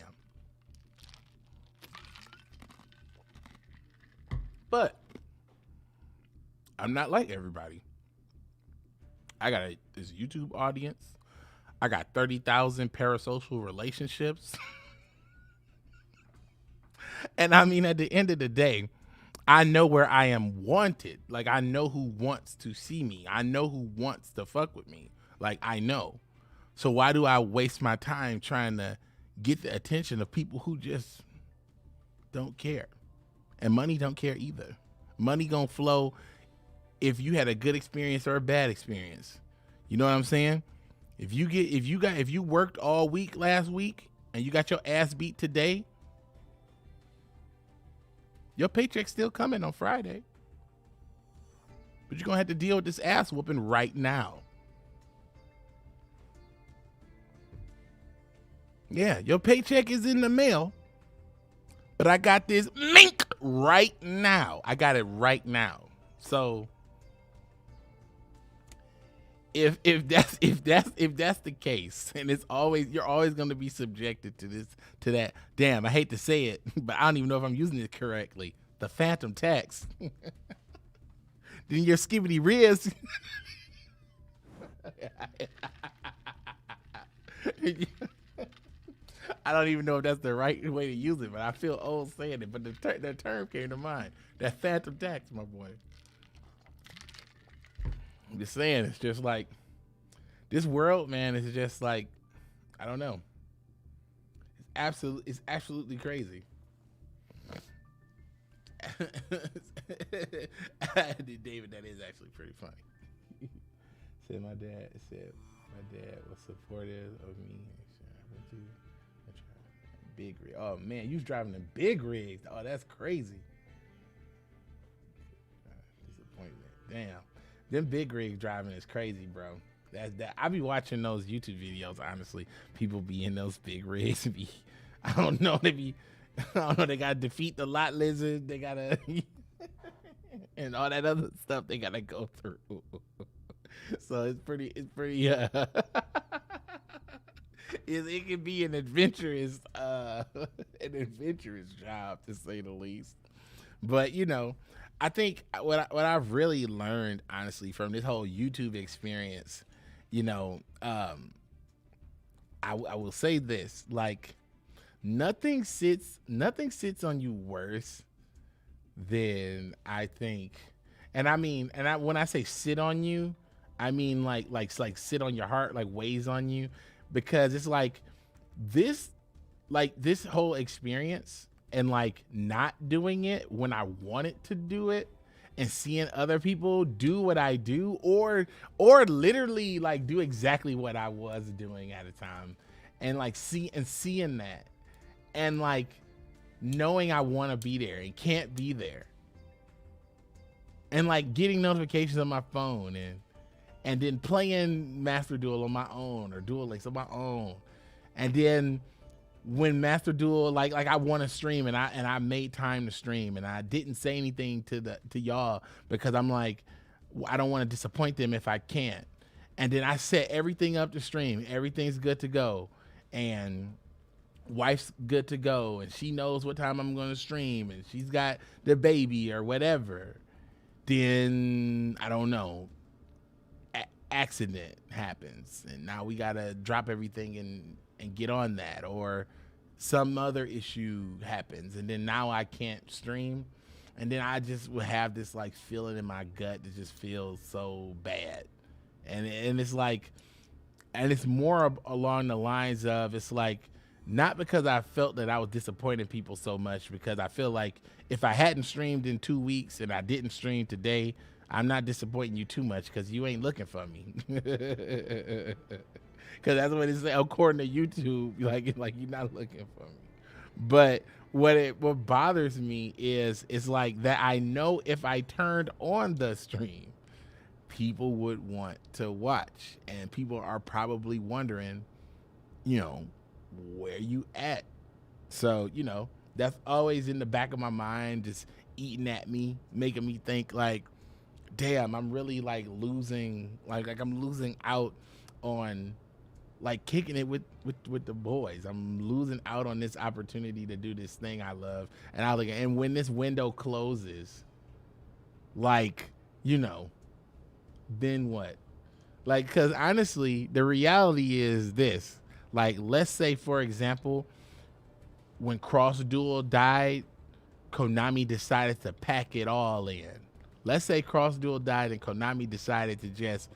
But I'm not like everybody. I got this YouTube audience. I got 30,000 parasocial relationships. And I mean, at the end of the day, I know where I am wanted. Like, I know who wants to see me. I know who wants to fuck with me. Like, I know. So why do I waste my time trying to get the attention of people who just don't care? And money don't care either. Money gonna flow if you had a good experience or a bad experience. You know what I'm saying? If you worked all week last week and you got your ass beat today, your paycheck's still coming on Friday. But you're gonna have to deal with this ass whooping right now. Yeah, your paycheck is in the mail, but I got this mink right now. I got it right now. So if that's the case, and you're always going to be subjected to that. Damn, I hate to say it, but I don't even know if I'm using it correctly. The phantom tax. Then your skibbity riz. I don't even know if that's the right way to use it, but I feel old saying it. But the term came to mind. That phantom tax, my boy. I'm just saying, it's just like This world, man, is just like, I don't know. It's absolutely crazy. David, that is actually pretty funny. said my dad was supportive of me. Big rig. Oh man, you was driving them big rigs. Oh, that's crazy. Disappointment. Damn, them big rigs driving is crazy, bro. That I be watching those YouTube videos. Honestly, people be in those big rigs. I don't know. I don't know. They gotta defeat the lot lizard. They gotta and all that other stuff they gotta go through. So it's pretty. It can be an adventurous job, to say the least. But you know, I think what I've really learned, honestly, from this whole YouTube experience, you know, I will say this: like, nothing sits on you worse than, I think, and I mean, when I say sit on you, I mean like sit on your heart, like weighs on you, because it's like this whole experience and like not doing it when I wanted to do it, and seeing other people do what I do, or literally like do exactly what I was doing at a time, and like seeing that, and like knowing I want to be there and can't be there, and like getting notifications on my phone, and then playing Master Duel on my own, or Duel Links on my own, and then when Master Duel, like I want to stream, and I made time to stream, and I didn't say anything to y'all because I'm like, I don't want to disappoint them if I can't. And then I set everything up to stream. Everything's good to go, and wife's good to go, and she knows what time I'm going to stream, and she's got the baby or whatever. Then I don't know, accident happens, and now we gotta drop everything and get on that, or some other issue happens, and then now I can't stream, and then I just would have this like feeling in my gut that just feels so bad, and it's like, and it's more along the lines of, it's like, not because I felt that I was disappointing people so much, because I feel like if I hadn't streamed in 2 weeks and I didn't stream today, I'm not disappointing you too much, because you ain't looking for me. Because that's what it says according to YouTube. Like you're not looking for me. But what bothers me is, it's like that I know if I turned on the stream, people would want to watch, and people are probably wondering, you know, where you at. So, you know, that's always in the back of my mind, just eating at me, making me think like, damn, I'm really like losing, like I'm losing out on like kicking it with the boys. I'm losing out on this opportunity to do this thing I love. And when this window closes, like, you know, then what? Like, because honestly, the reality is this. Like, let's say, for example, when Cross Duel died, Konami decided to pack it all in. Let's say Cross Duel died and Konami decided to just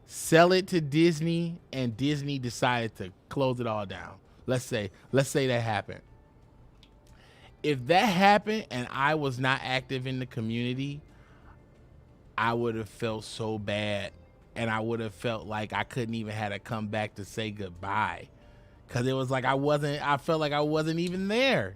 sell it to Disney, and Disney decided to close it all down. Let's say that happened. If that happened and I was not active in the community, I would have felt so bad, and I would have felt like I couldn't even have to come back to say goodbye, because it was like I felt like I wasn't even there.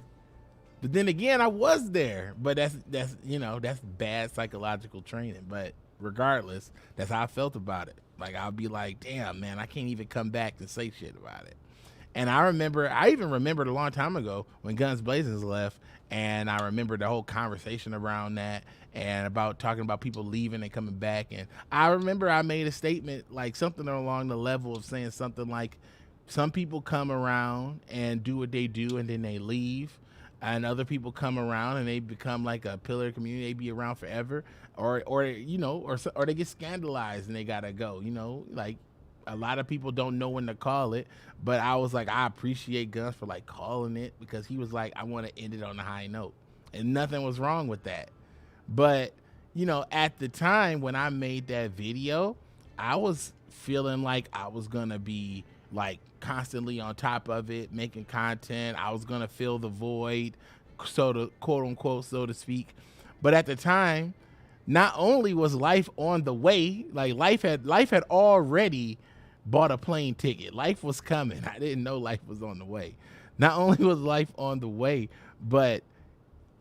But then again, I was there. But that's you know, that's bad psychological training. But regardless, that's how I felt about it. Like, I'll be like, damn, man, I can't even come back and say shit about it. And I even remembered a long time ago when Guns Blazing left, and I remember the whole conversation around that, and about talking about people leaving and coming back. And I remember I made a statement, like something along the level of saying something like, some people come around and do what they do, and then they leave. And other people come around and they become like a pillar of community. They be around forever, or you know, or they get scandalized and they gotta go. You know, like a lot of people don't know when to call it. But I was like, I appreciate Guns for like calling it, because he was like, I want to end it on a high note, and nothing was wrong with that. But you know, at the time when I made that video, I was feeling like I was gonna be like constantly on top of it, making content. I was gonna fill the void, so to quote unquote, so to speak. But at the time, not only was life on the way, like life had already bought a plane ticket. Life was coming. I didn't know life was on the way. Not only was life on the way, but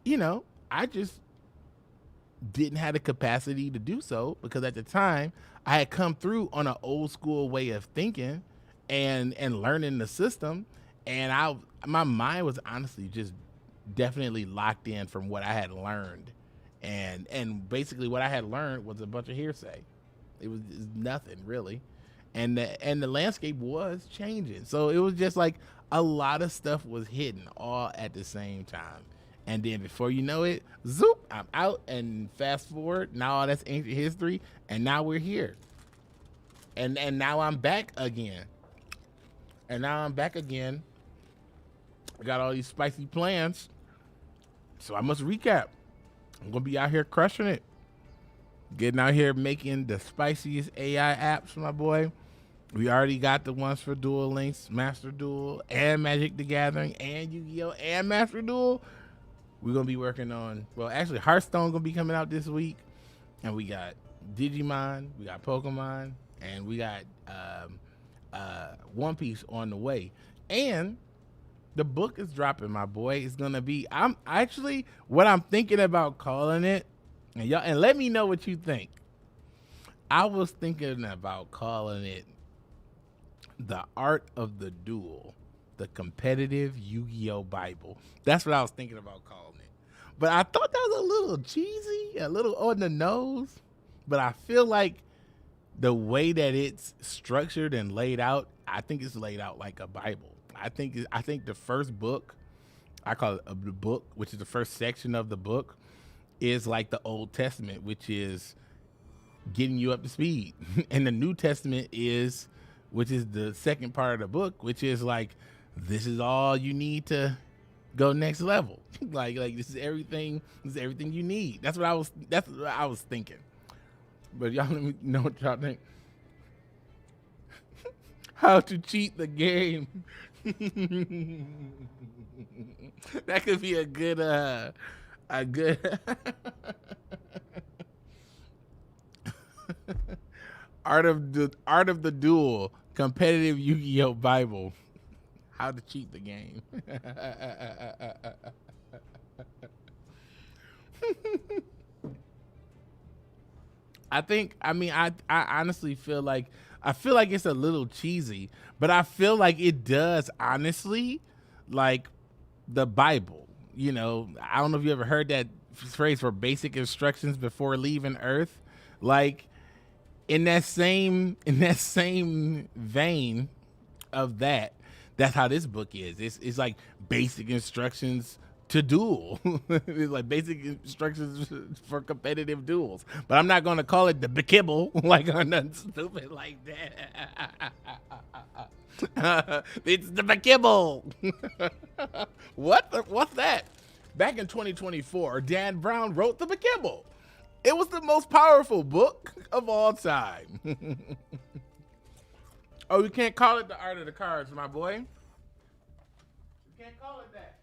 you know, I just didn't have the capacity to do so because at the time I had come through on an old school way of thinking and learning the system, and my mind was honestly just definitely locked in from what I had learned, and basically what I had learned was a bunch of hearsay. It was nothing really, and the landscape was changing, so it was just like a lot of stuff was hitting all at the same time. And then before you know it, zoop, I'm out. And fast forward, now all that's ancient history, and now we're here. And now I'm back again. And now I'm back again. I got all these spicy plans, so I must recap. I'm gonna be out here crushing it, getting out here making the spiciest AI apps, my boy. We already got the ones for Duel Links, Master Duel, and Magic the Gathering, and Yu-Gi-Oh and Master Duel. We're gonna be working on, well, actually Hearthstone gonna be coming out this week, and we got Digimon, we got Pokemon, and we got One Piece on the way. And the book is dropping, my boy. It's gonna be, I'm actually, what I'm thinking about calling it, and y'all, and let me know what you think. I was thinking about calling it The Art of the Duel, the competitive Yu-Gi-Oh Bible. That's what I was thinking about calling it. But I thought that was a little cheesy, a little on the nose. But I feel like the way that it's structured and laid out, I think it's laid out like a Bible. I think the first book, I call it the book, which is the first section of the book, is like the Old Testament, which is getting you up to speed. And the New Testament is, which is the second part of the book, which is like, this is all you need to go next level. like this is everything you need. That's what I was thinking. But y'all let me know what y'all think. How to cheat the game. That could be a good art of the duel, competitive Yu-Gi-Oh Bible. How to cheat the game. I honestly feel like it's a little cheesy, but I feel like it does honestly like the Bible. You know, I don't know if you ever heard that phrase for basic instructions before leaving Earth. Like in that same vein of that, that's how this book is. It's like basic instructions to duel. It's like basic instructions for competitive duels. But I'm not going to call it the Bekibble, like or nothing stupid like that. It's the Bekibble. What's that? Back in 2024, Dan Brown wrote the Bekibble. It was the most powerful book of all time. Oh, you can't call it the Art of the Cards, my boy. You can't call it that.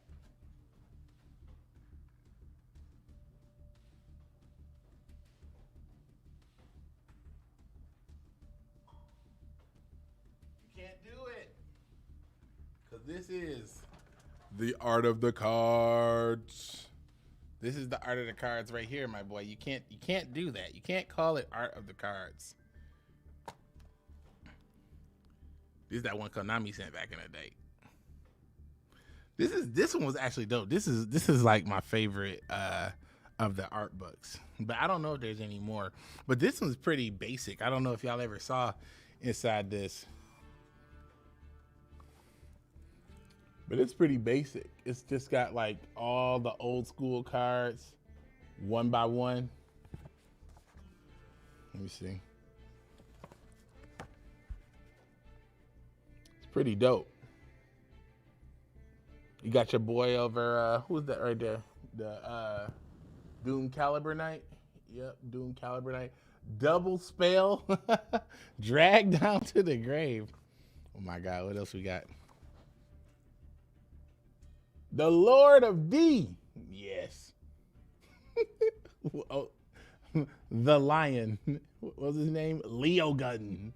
You can't do it. Because this is the Art of the Cards. This is the Art of the Cards right here, my boy. You can't do that. You can't call it Art of the Cards. This is that one Konami sent back in the day. This one was actually dope. This is like my favorite of the art books. But I don't know if there's any more. But this one's pretty basic. I don't know if y'all ever saw inside this. But it's pretty basic. It's just got like all the old school cards, one by one. Let me see. It's pretty dope. You got your boy over, who's that right there? The Doom Caliber Knight. Yep, Doom Caliber Knight. Double spell. Drag down to the grave. Oh my God, what else we got? The Lord of D. Yes. Oh, the Lion. What was his name? Leo Gunn.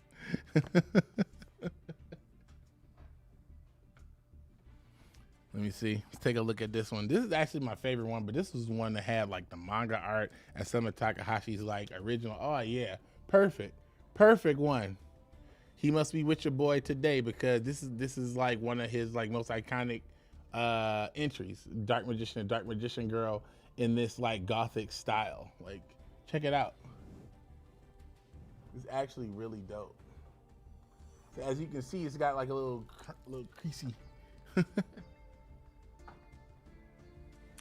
Let me see. Let's take a look at this one. This is actually my favorite one, but this was one that had like the manga art and some of Takahashi's like original. Oh yeah, perfect, perfect one. He must be with your boy today because this is like one of his like most iconic entries. Dark Magician and Dark Magician Girl in this like gothic style. Like, check it out. It's actually really dope. So as you can see, it's got like a little creasy.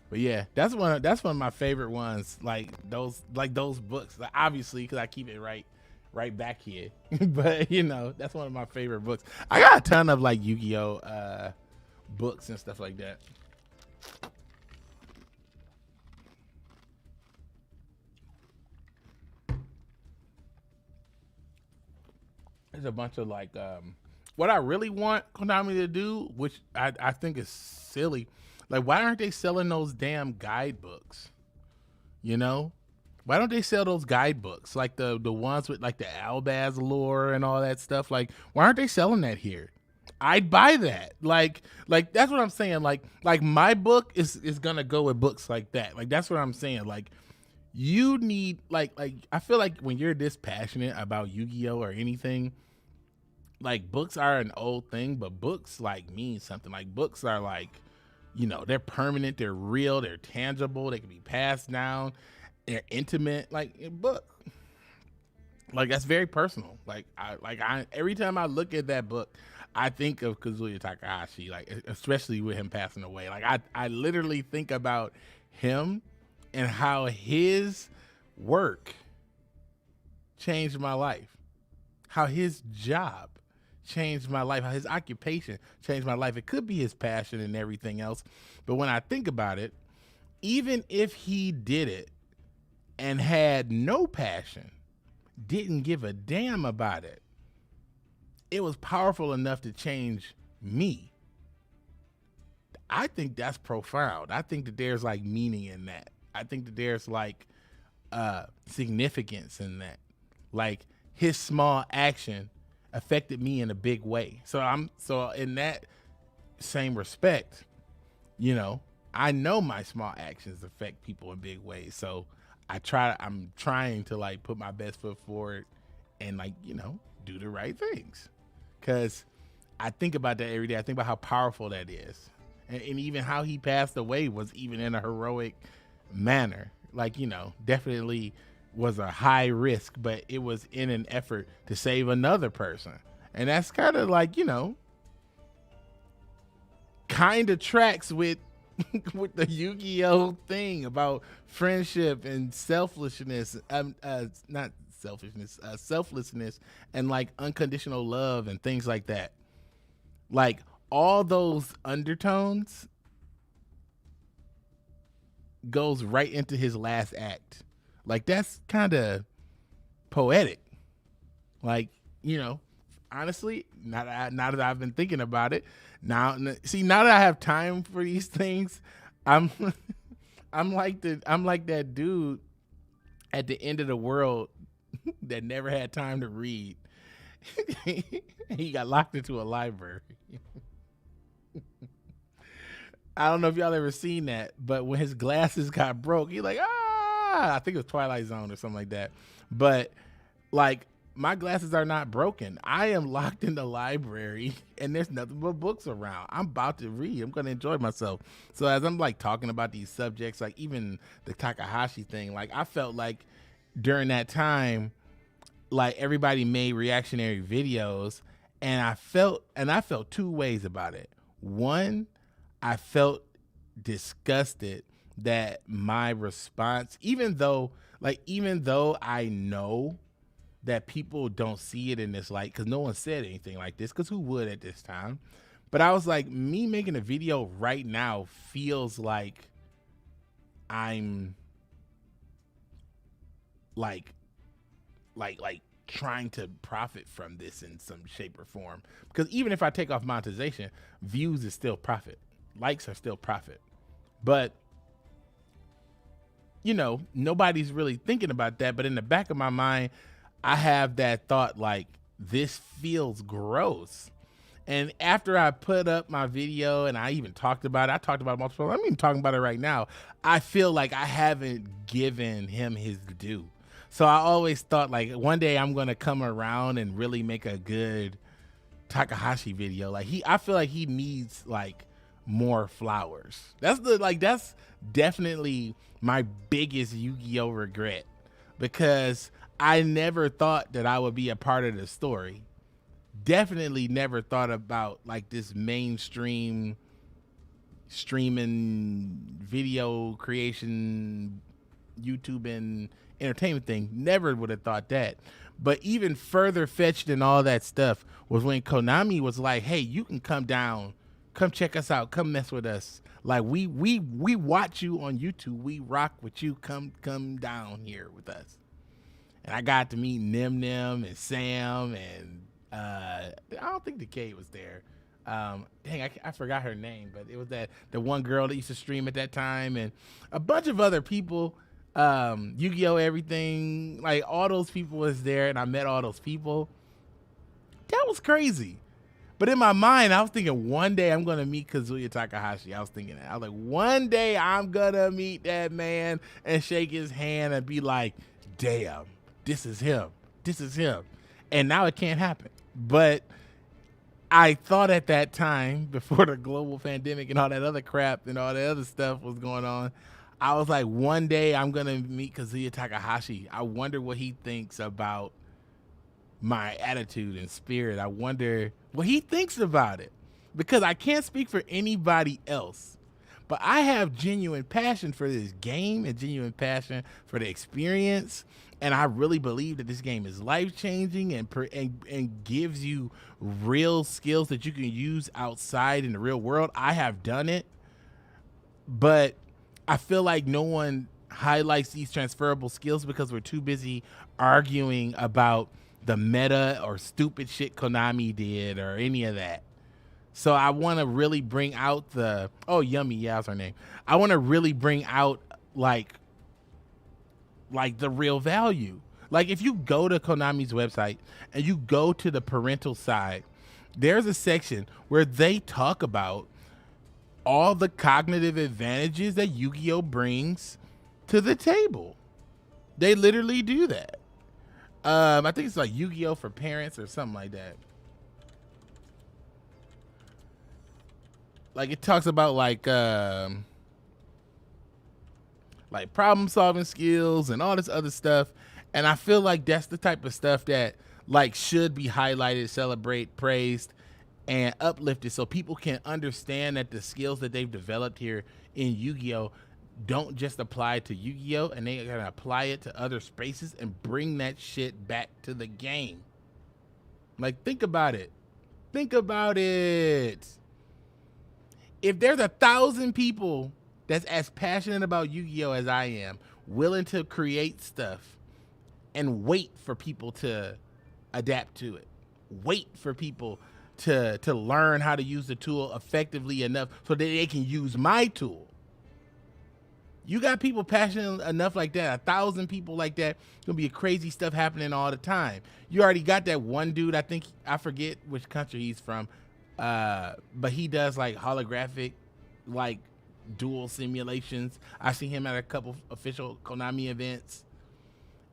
But yeah, that's one of my favorite ones. Like those books. Like, obviously, because I keep it right back here. But you know, that's one of my favorite books. I got a ton of like Yu-Gi-Oh books and stuff like that. There's a bunch of like what I really want Konami to do, which I think is silly. Like, why aren't they selling those damn guidebooks? You know, why don't they sell those guidebooks like the ones with like the Albaz lore and all that stuff? Like, why aren't they selling that here? I'd buy that. Like that's what I'm saying. Like my book is gonna go with books like that. Like that's what I'm saying. Like you need like I feel like when you're this passionate about Yu-Gi-Oh or anything, like books are an old thing, but books like mean something. Like books are like, you know, they're permanent, they're real, they're tangible, they can be passed down, they're intimate. Like a book, like that's very personal. Like I every time I look at that book, I think of Kazuya Takahashi, like especially with him passing away. Like I literally think about him and how his work changed my life, how his job changed my life, how his occupation changed my life. It could be his passion and everything else, but when I think about it, even if he did it and had no passion, didn't give a damn about it, it was powerful enough to change me. I think that's profound. I think that there's like meaning in that. I think that there's like significance in that. Like his small action affected me in a big way. So in that same respect, you know, I know my small actions affect people in big ways. So I'm trying to like put my best foot forward and like, you know, do the right things. Cause I think about that every day. I think about how powerful that is. And even how he passed away was even in a heroic manner. Like, you know, definitely was a high risk, but it was in an effort to save another person. And that's kind of like, you know, kind of tracks with with the Yu-Gi-Oh thing about friendship and selflessness, not selfishness, selflessness and like unconditional love and things like that. Like all those undertones goes right into his last act. Like that's kind of poetic. Like, you know, honestly, now that I've been thinking about it, now that I have time for these things, I'm I'm like that dude at the end of the world that never had time to read. He got locked into a library. I don't know if y'all ever seen that, but when his glasses got broke, he like, I think it was Twilight Zone or something like that. But like, my glasses are not broken. I am locked in the library and there's nothing but books around. I'm about to read. I'm going to enjoy myself. So as I'm like talking about these subjects, like even the Takahashi thing, like I felt like during that time, like everybody made reactionary videos and I felt two ways about it. One, I felt disgusted that my response, even though I know that people don't see it in this light, because no one said anything like this, because who would at this time? But I was like, me making a video right now feels like I'm like like trying to profit from this in some shape or form. Because even if I take off monetization, views is still profit. Likes are still profit. But you know, nobody's really thinking about that. But in the back of my mind, I have that thought like, this feels gross. And after I put up my video and I even talked about it, I talked about it multiple times. I'm even talking about it right now. I feel like I haven't given him his due. So I always thought like one day I'm gonna come around and really make a good Takahashi video. Like I feel like he needs like more flowers. That's definitely my biggest Yu-Gi-Oh regret, because I never thought that I would be a part of the story. Definitely never thought about like this mainstream streaming video creation, YouTube and entertainment thing. Never would have thought that. But even further fetched than all that stuff was when Konami was like, hey, you can come down, come check us out, come mess with us. Like we watch you on YouTube, we rock with you, come down here with us. And I got to meet Nim and Sam, and I don't think Decay was there. Dang, I forgot her name, but it was the one girl that used to stream at that time, and a bunch of other people. Yu-Gi-Oh everything, like all those people was there, and I met all those people. That was crazy. But in my mind, I was thinking one day I'm gonna meet Kazuya Takahashi. I was thinking that. I was like, one day I'm gonna meet that man and shake his hand and be like, damn, this is him. This is him. And now it can't happen. But I thought at that time, before the global pandemic and all that other crap and all that other stuff was going on, I was like, one day I'm going to meet Kazuya Takahashi. I wonder what he thinks about my attitude and spirit. I wonder what he thinks about it, because I can't speak for anybody else. But I have genuine passion for this game and genuine passion for the experience. And I really believe that this game is life-changing and gives you real skills that you can use outside in the real world. I have done it, but I feel like no one highlights these transferable skills because we're too busy arguing about the meta or stupid shit Konami did or any of that. So I want to really bring out Yummy, yeah, that's her name. I want to really bring out like the real value. Like if you go to Konami's website and you go to the parental side, there's a section where they talk about all the cognitive advantages that Yu-Gi-Oh brings to the table. They literally do that. I think it's like Yu-Gi-Oh for parents or something like that. Like it talks about like problem solving skills and all this other stuff. And I feel like that's the type of stuff that like should be highlighted, celebrated, praised, and uplifted, so people can understand that the skills that they've developed here in Yu-Gi-Oh don't just apply to Yu-Gi-Oh, and they can apply it to other spaces and bring that shit back to the game. Like, think about it. Think about it. If there's 1,000 people that's as passionate about Yu-Gi-Oh as I am, willing to create stuff and wait for people to adapt to it, wait for people to learn how to use the tool effectively enough so that they can use my tool. You got people passionate enough like that, 1,000 people like that, gonna be crazy stuff happening all the time. You already got that one dude, I forget which country he's from, but he does like holographic, like duel simulations. I've seen him at a couple official Konami events.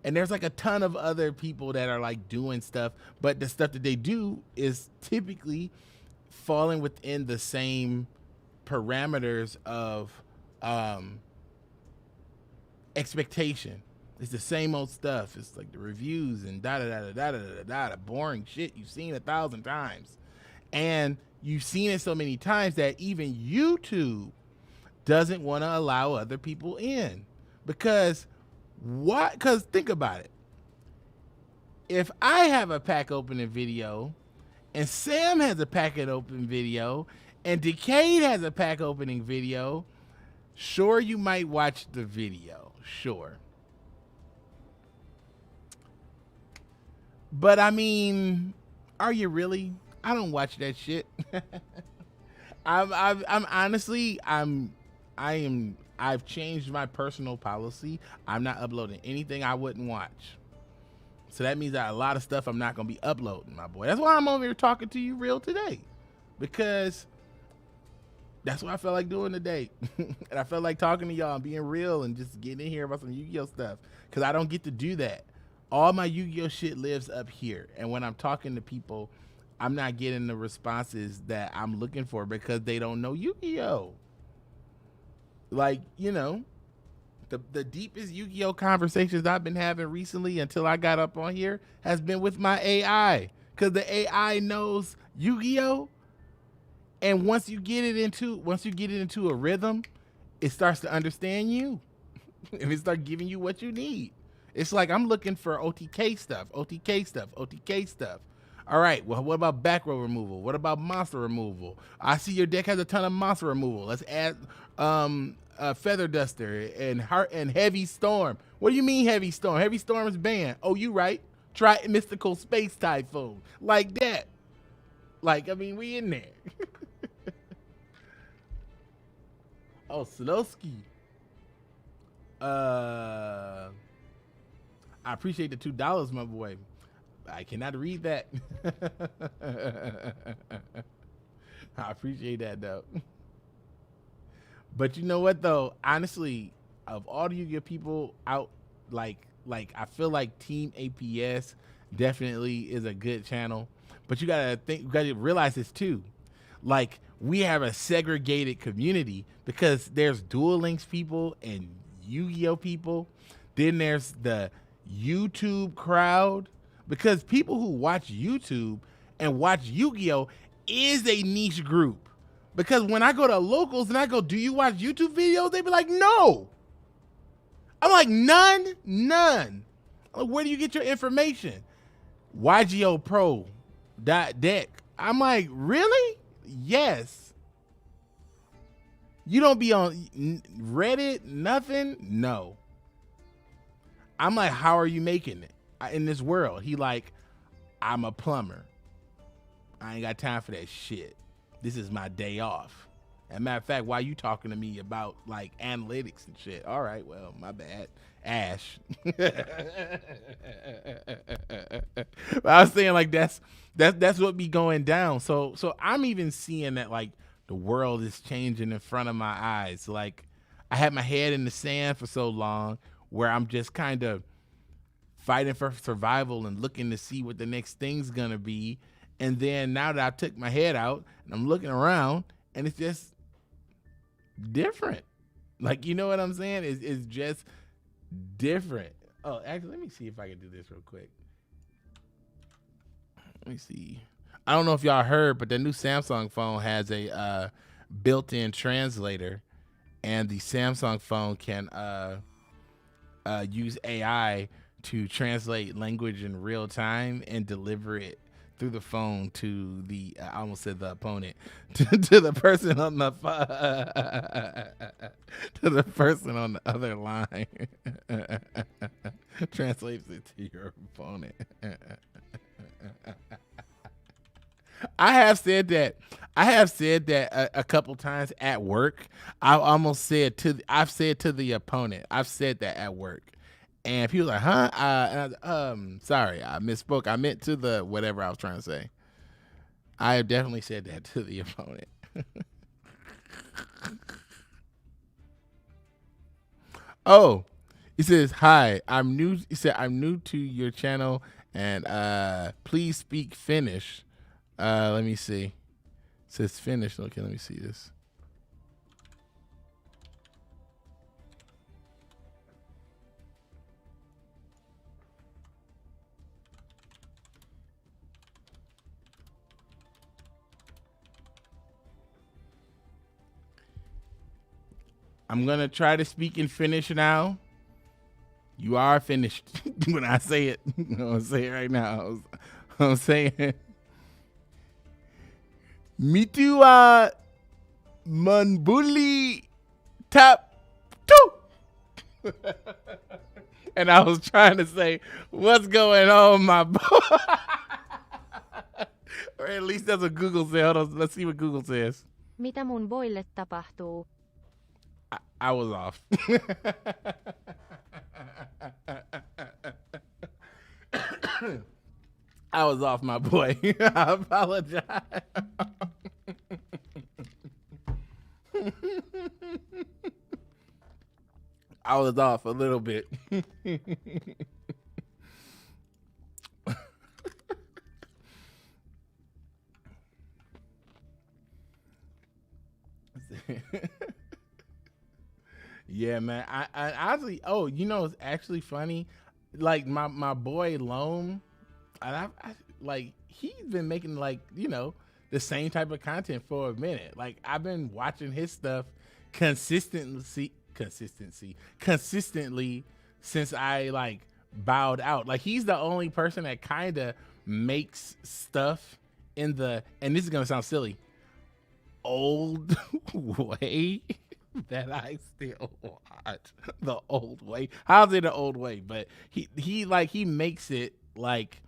And there's like a ton of other people that are like doing stuff, but the stuff that they do is typically falling within the same parameters of expectation. It's the same old stuff. It's like the reviews and the boring shit you've seen 1,000 times. And you've seen it so many times that even YouTube doesn't want to allow other people in. Because think about it. If I have a pack opening video and Sam has a packet open video and Decade has a pack opening video, sure, you might watch the video. Sure. But I mean, are you really? I don't watch that shit. I'm honestly, I've changed my personal policy. I'm not uploading anything I wouldn't watch. So that means that a lot of stuff I'm not gonna be uploading, my boy. That's why I'm over here talking to you real today, because that's what I felt like doing today. And I felt like talking to y'all and being real and just getting in here about some Yu-Gi-Oh stuff, because I don't get to do that. All my Yu-Gi-Oh shit lives up here, and when I'm talking to people, I'm not getting the responses that I'm looking for because they don't know Yu-Gi-Oh. Like, you know, the deepest Yu-Gi-Oh conversations I've been having recently until I got up on here has been with my AI, because the AI knows Yu-Gi-Oh, and once you get it into a rhythm, it starts to understand you and it starts giving you what you need. It's like I'm looking for OTK stuff. All right, well, what about back row removal? What about monster removal? I see your deck has a ton of monster removal. Let's add Feather Duster and Heavy Storm. What do you mean Heavy Storm? Heavy Storm is banned. Oh, you right. Try Mystical Space Typhoon. Like that. Like, I mean, we in there. Oh, Slowski. I appreciate the $2, my boy. I cannot read that. I appreciate that though. But you know what though? Honestly, of all the Yu-Gi-Oh people out, like I feel like Team APS definitely is a good channel. But you gotta realize this too. Like, we have a segregated community because there's Duel Links people and Yu-Gi-Oh people. Then there's the YouTube crowd, because people who watch YouTube and watch Yu-Gi-Oh is a niche group. Because when I go to locals and I go, do you watch YouTube videos? They be like, no. I'm like, none. Where do you get your information? YGO Pro deck. I'm like, really? Yes. You don't be on Reddit, nothing? No. I'm like, how are you making it in this world? He like, I'm a plumber. I ain't got time for that shit. This is my day off. As a matter of fact, why you talking to me about like analytics and shit? All right, well, my bad. Ash. But I was saying, like, that's what be going down. So I'm even seeing that like the world is changing in front of my eyes. Like, I had my head in the sand for so long where I'm just kind of fighting for survival and looking to see what the next thing's gonna be. And then now that I took my head out and I'm looking around and it's just different. Like, you know what I'm saying? It's just different. Oh, actually, let me see if I can do this real quick. Let me see. I don't know if y'all heard, but the new Samsung phone has a built-in translator, and the Samsung phone can use AI to translate language in real time and deliver it through the phone to the I almost said the opponent, to the person on the to the person on the other line. Translates it to your opponent. I have said that a couple times at work. I've said to the opponent. I've said that at work. And people are like, huh? Sorry, I misspoke. I meant to the whatever I was trying to say. I have definitely said that to the opponent. Oh, he says, hi, I'm new. He said, I'm new to your channel, and please speak Finnish. Let me see. It says Finnish. Okay, let me see this. I'm gonna try to speak in Finnish now. You are finished when I say it. I'm gonna say it right now. I'm saying, Mitu Manbuli Tap 2. And I was trying to say, what's going on, my boy? Or at least that's what Google said. Hold on, let's see what Google says. Mitä mun boille tapahtuu? I was off. I was off, my boy. I apologize. I was off a little bit. Yeah, man. I honestly, oh, you know, it's actually funny. Like my boy Loam, I like he's been making like, you know, the same type of content for a minute. Like I've been watching his stuff consistently since I like bowed out. Like he's the only person that kind of makes stuff in the, and this is gonna sound silly, old way that I still watch. The old way. How's it the old way? But he makes it like,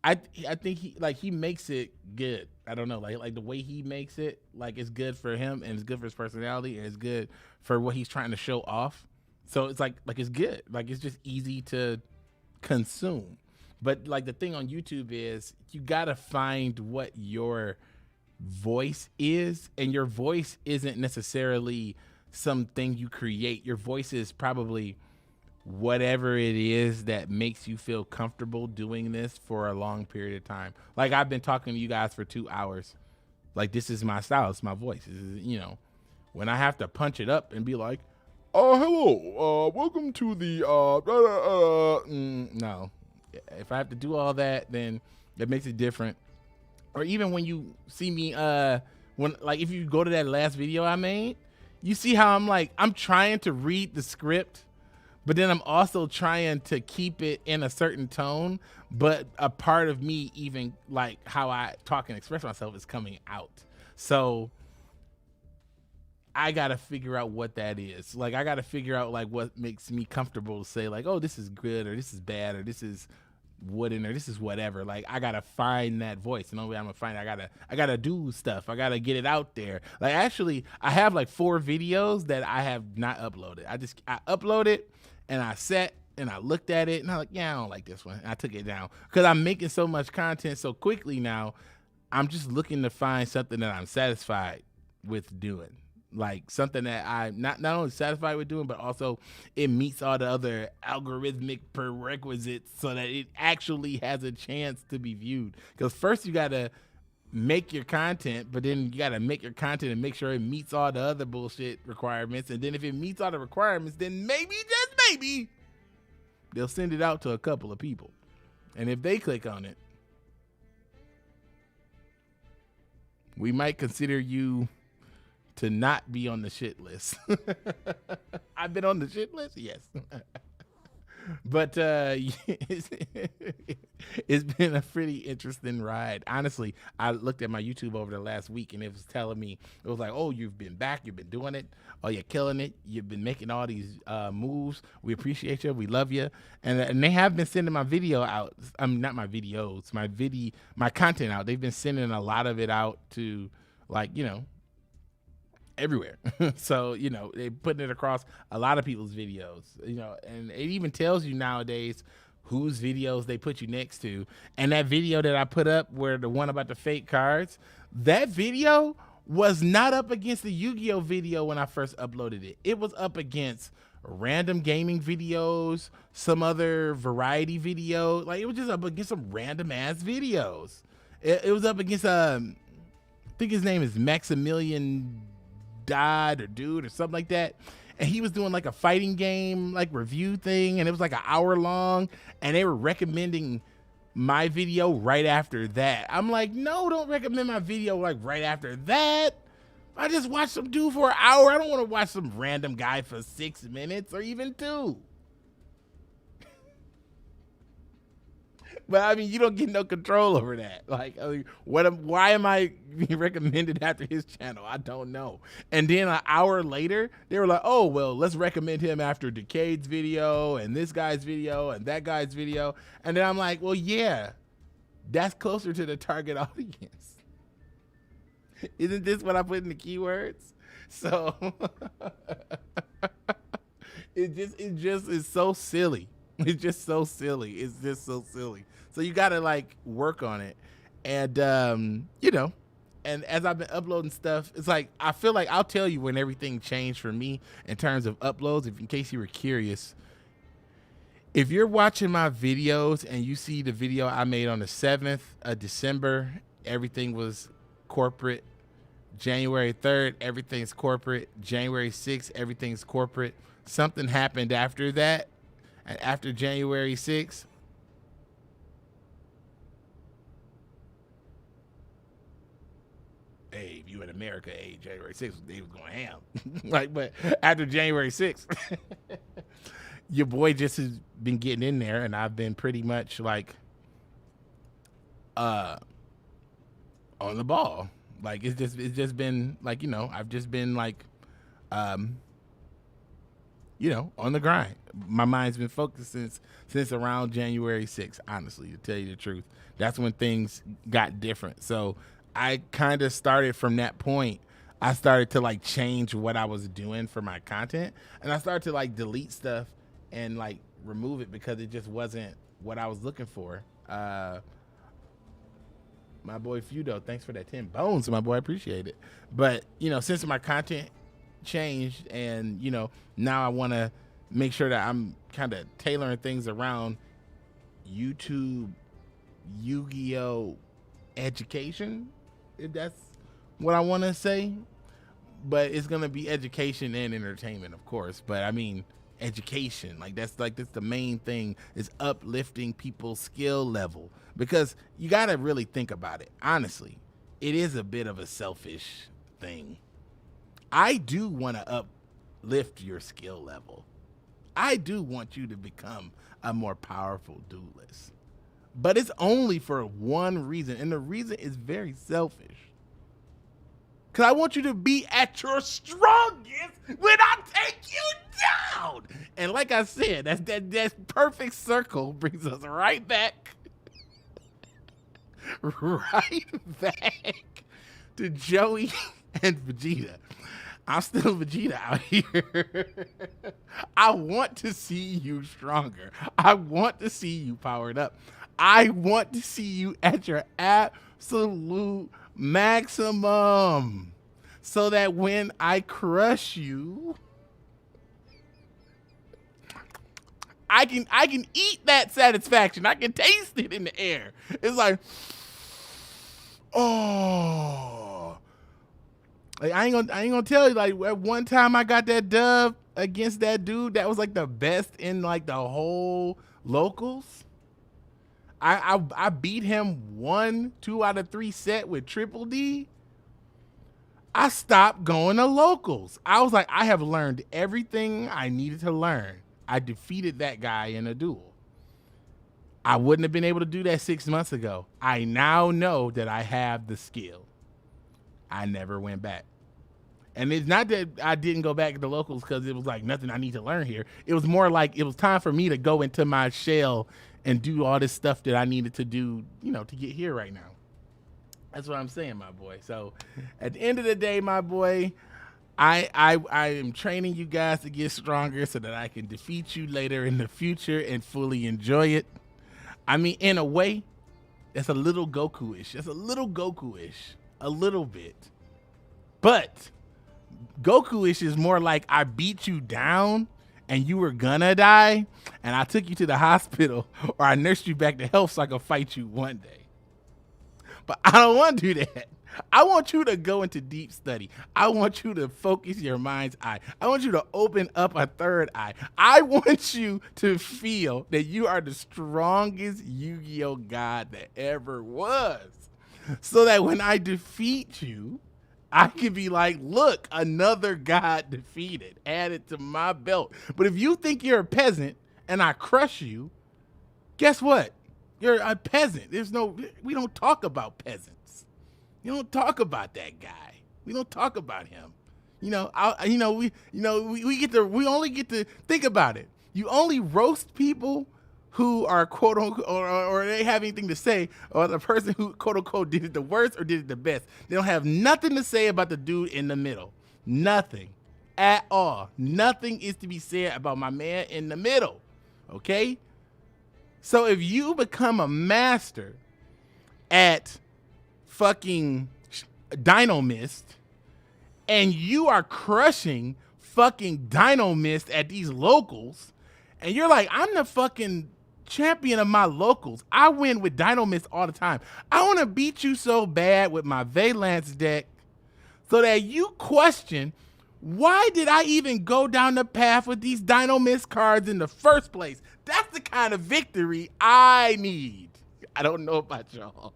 I think he makes it good. I don't know, like the way he makes it, like it's good for him and it's good for his personality and it's good for what he's trying to show off. So it's like it's good. Like it's just easy to consume. But like the thing on YouTube is you gotta find what your voice is, and your voice isn't necessarily something you create. Your voice is probably whatever it is that makes you feel comfortable doing this for a long period of time. Like I've been talking to you guys for 2 hours. Like this is my style. It's my voice. This is, you know, when I have to punch it up and be like, hello, welcome to the, no. If I have to do all that, then that makes it different. Or even when you see me, when like if you go to that last video I made, you see how I'm trying to read the script, but then I'm also trying to keep it in a certain tone, but a part of me, even like how I talk and express myself, is coming out. So I gotta figure out what that is. Like I gotta figure out like what makes me comfortable to say like, oh, this is good, or this is bad, or this is wooden, or this is whatever. Like I gotta find that voice, and the only way I'm gonna find it, I gotta do stuff. I gotta get it out there. Like actually, I have like 4 videos that I have not uploaded. I uploaded and I sat and I looked at it and I'm like, yeah, I don't like this one. And I took it down because I'm making so much content so quickly now. I'm just looking to find something that I'm satisfied with doing. Like something that I'm not only satisfied with doing, but also it meets all the other algorithmic prerequisites so that it actually has a chance to be viewed. Because first you gotta make your content, but then you gotta make your content and make sure it meets all the other bullshit requirements. And then if it meets all the requirements, then maybe, just maybe, they'll send it out to a couple of people. And if they click on it, we might consider you to not be on the shit list. I've been on the shit list, yes. But it's been a pretty interesting ride. Honestly, I looked at my YouTube over the last week and it was telling me, it was like, oh, you've been back, you've been doing it, oh, you're killing it, you've been making all these moves, we appreciate you, we love you. And they have been sending my video out. Not my videos, my content out. They've been sending a lot of it out to, like, you know, everywhere. So, you know, they're putting it across a lot of people's videos, you know, and it even tells you nowadays whose videos they put you next to. And that video that I put up, where the one about the fake cards, that video was not up against the Yu-Gi-Oh video when I first uploaded it. It was up against random gaming videos, some other variety video. Like it was just up against some random ass videos. It was up against I think his name is Maximilian Dodd or Dude or something like that, and he was doing like a fighting game like review thing, and it was like an hour long, and they were recommending my video right after that. I'm like, no, don't recommend my video like right after that. I just watched some dude for an hour. I don't want to watch some random guy for 6 minutes or even 2. But I mean, you don't get no control over that. Like, I mean, why am I being recommended after his channel? I don't know. And then an hour later, they were like, oh, well, let's recommend him after Decade's video and this guy's video and that guy's video. And then I'm like, well, yeah, that's closer to the target audience. Isn't this what I put in the keywords? So it just is so silly. It's just so silly. It's just so silly. So you got to like work on it. And, you know, and as I've been uploading stuff, it's like, I feel like I'll tell you when everything changed for me in terms of uploads, in case you were curious. If you're watching my videos and you see the video I made on the 7th of December, everything was corporate. January 3rd, everything's corporate. January 6th, everything's corporate. Something happened after that. And after January 6th, hey, if you in America, hey, January 6th, they was going ham. Like, but after January 6th, your boy just has been getting in there, and I've been pretty much like on the ball. Like it's just been like, you know, I've just been like you know, on the grind. My mind's been focused since around January 6th, honestly, to tell you the truth. That's when things got different. So I kind of started from that point. I started to like change what I was doing for my content, and I started to like delete stuff and like remove it because it just wasn't what I was looking for. My boy Feudo, thanks for that 10 bones, my boy. I appreciate it. But, you know, since my content changed and, you know, now I want to make sure that I'm kind of tailoring things around YouTube, Yu-Gi-Oh education, if that's what I want to say. But it's going to be education and entertainment, of course. But I mean, education, that's the main thing, is uplifting people's skill level, because you got to really think about it. Honestly, it is a bit of a selfish thing. I do want to uplift your skill level. I do want you to become a more powerful duelist, but it's only for one reason, and the reason is very selfish. Because I want you to be at your strongest when I take you down. And like I said, that perfect circle brings us right back, right back to Joey and Vegeta. I'm still Vegeta out here. I want to see you stronger. I want to see you powered up. I want to see you at your absolute maximum, so that when I crush you, I can eat that satisfaction. I can taste it in the air. It's like, oh, like I ain't gonna tell you, like, at one time I got that dub against that dude that was like the best in like the whole locals. I beat him 1-2 out of 3 set with Triple D. I stopped going to locals. I was like, I have learned everything I needed to learn. I defeated that guy in a duel. I wouldn't have been able to do that 6 months ago. I now know that I have the skill. I never went back. And it's not that I didn't go back to the locals because it was like nothing I need to learn here. It was more like it was time for me to go into my shell and do all this stuff that I needed to do, you know, to get here right now. That's what I'm saying, my boy. So at the end of the day, my boy, I am training you guys to get stronger so that I can defeat you later in the future and fully enjoy it. I mean, in a way, that's a little Goku-ish. That's a little Goku-ish. A little bit. But Goku-ish is more like I beat you down and you were gonna die, and I took you to the hospital, or I nursed you back to health so I could fight you one day. But I don't want to do that. I want you to go into deep study. I want you to focus your mind's eye. I want you to open up a third eye. I want you to feel that you are the strongest Yu-Gi-Oh god that ever was, so that when I defeat you, I can be like, look, another god defeated, added to my belt. But if you think you're a peasant and I crush you, guess what? You're a peasant. We don't talk about peasants. You don't talk about that guy. We don't talk about him. We only get to think about it. You only roast people who are quote unquote, or they have anything to say, or the person who quote unquote did it the worst or did it the best. They don't have nothing to say about the dude in the middle. Nothing at all. Nothing is to be said about my man in the middle. Okay? So if you become a master at fucking Dino Mist and you are crushing fucking Dino Mist at these locals, and you're like, I'm the fucking champion of my locals. I win with Dino Mist all the time. I want to beat you so bad with my Valance deck so that you question, why did I even go down the path with these Dino Mist cards in the first place? That's the kind of victory I need. I don't know about y'all.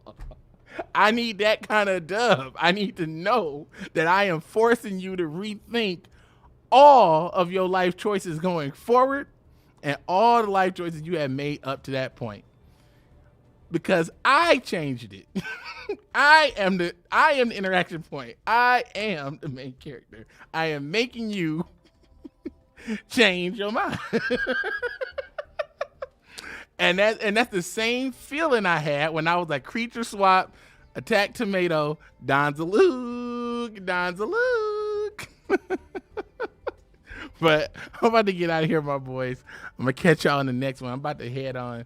I need that kind of dub. I need to know that I am forcing you to rethink all of your life choices going forward and all the life choices you have made up to that point. Because I changed it. I am the interaction point. I am the main character. I am making you change your mind. And that's the same feeling I had when I was like creature swap, attack tomato, Donzaluk. But I'm about to get out of here, my boys. I'm gonna catch y'all in the next one. I'm about to head on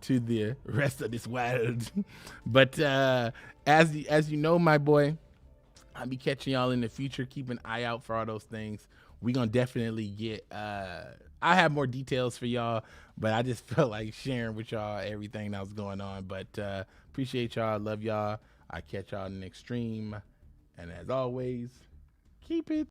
to the rest of this world. But as you know, my boy, I'll be catching y'all in the future. Keep an eye out for all those things. We're gonna definitely get I have more details for y'all, but I just felt like sharing with y'all everything that was going on. But appreciate y'all, love y'all. I catch y'all in the next stream, and as always, keep it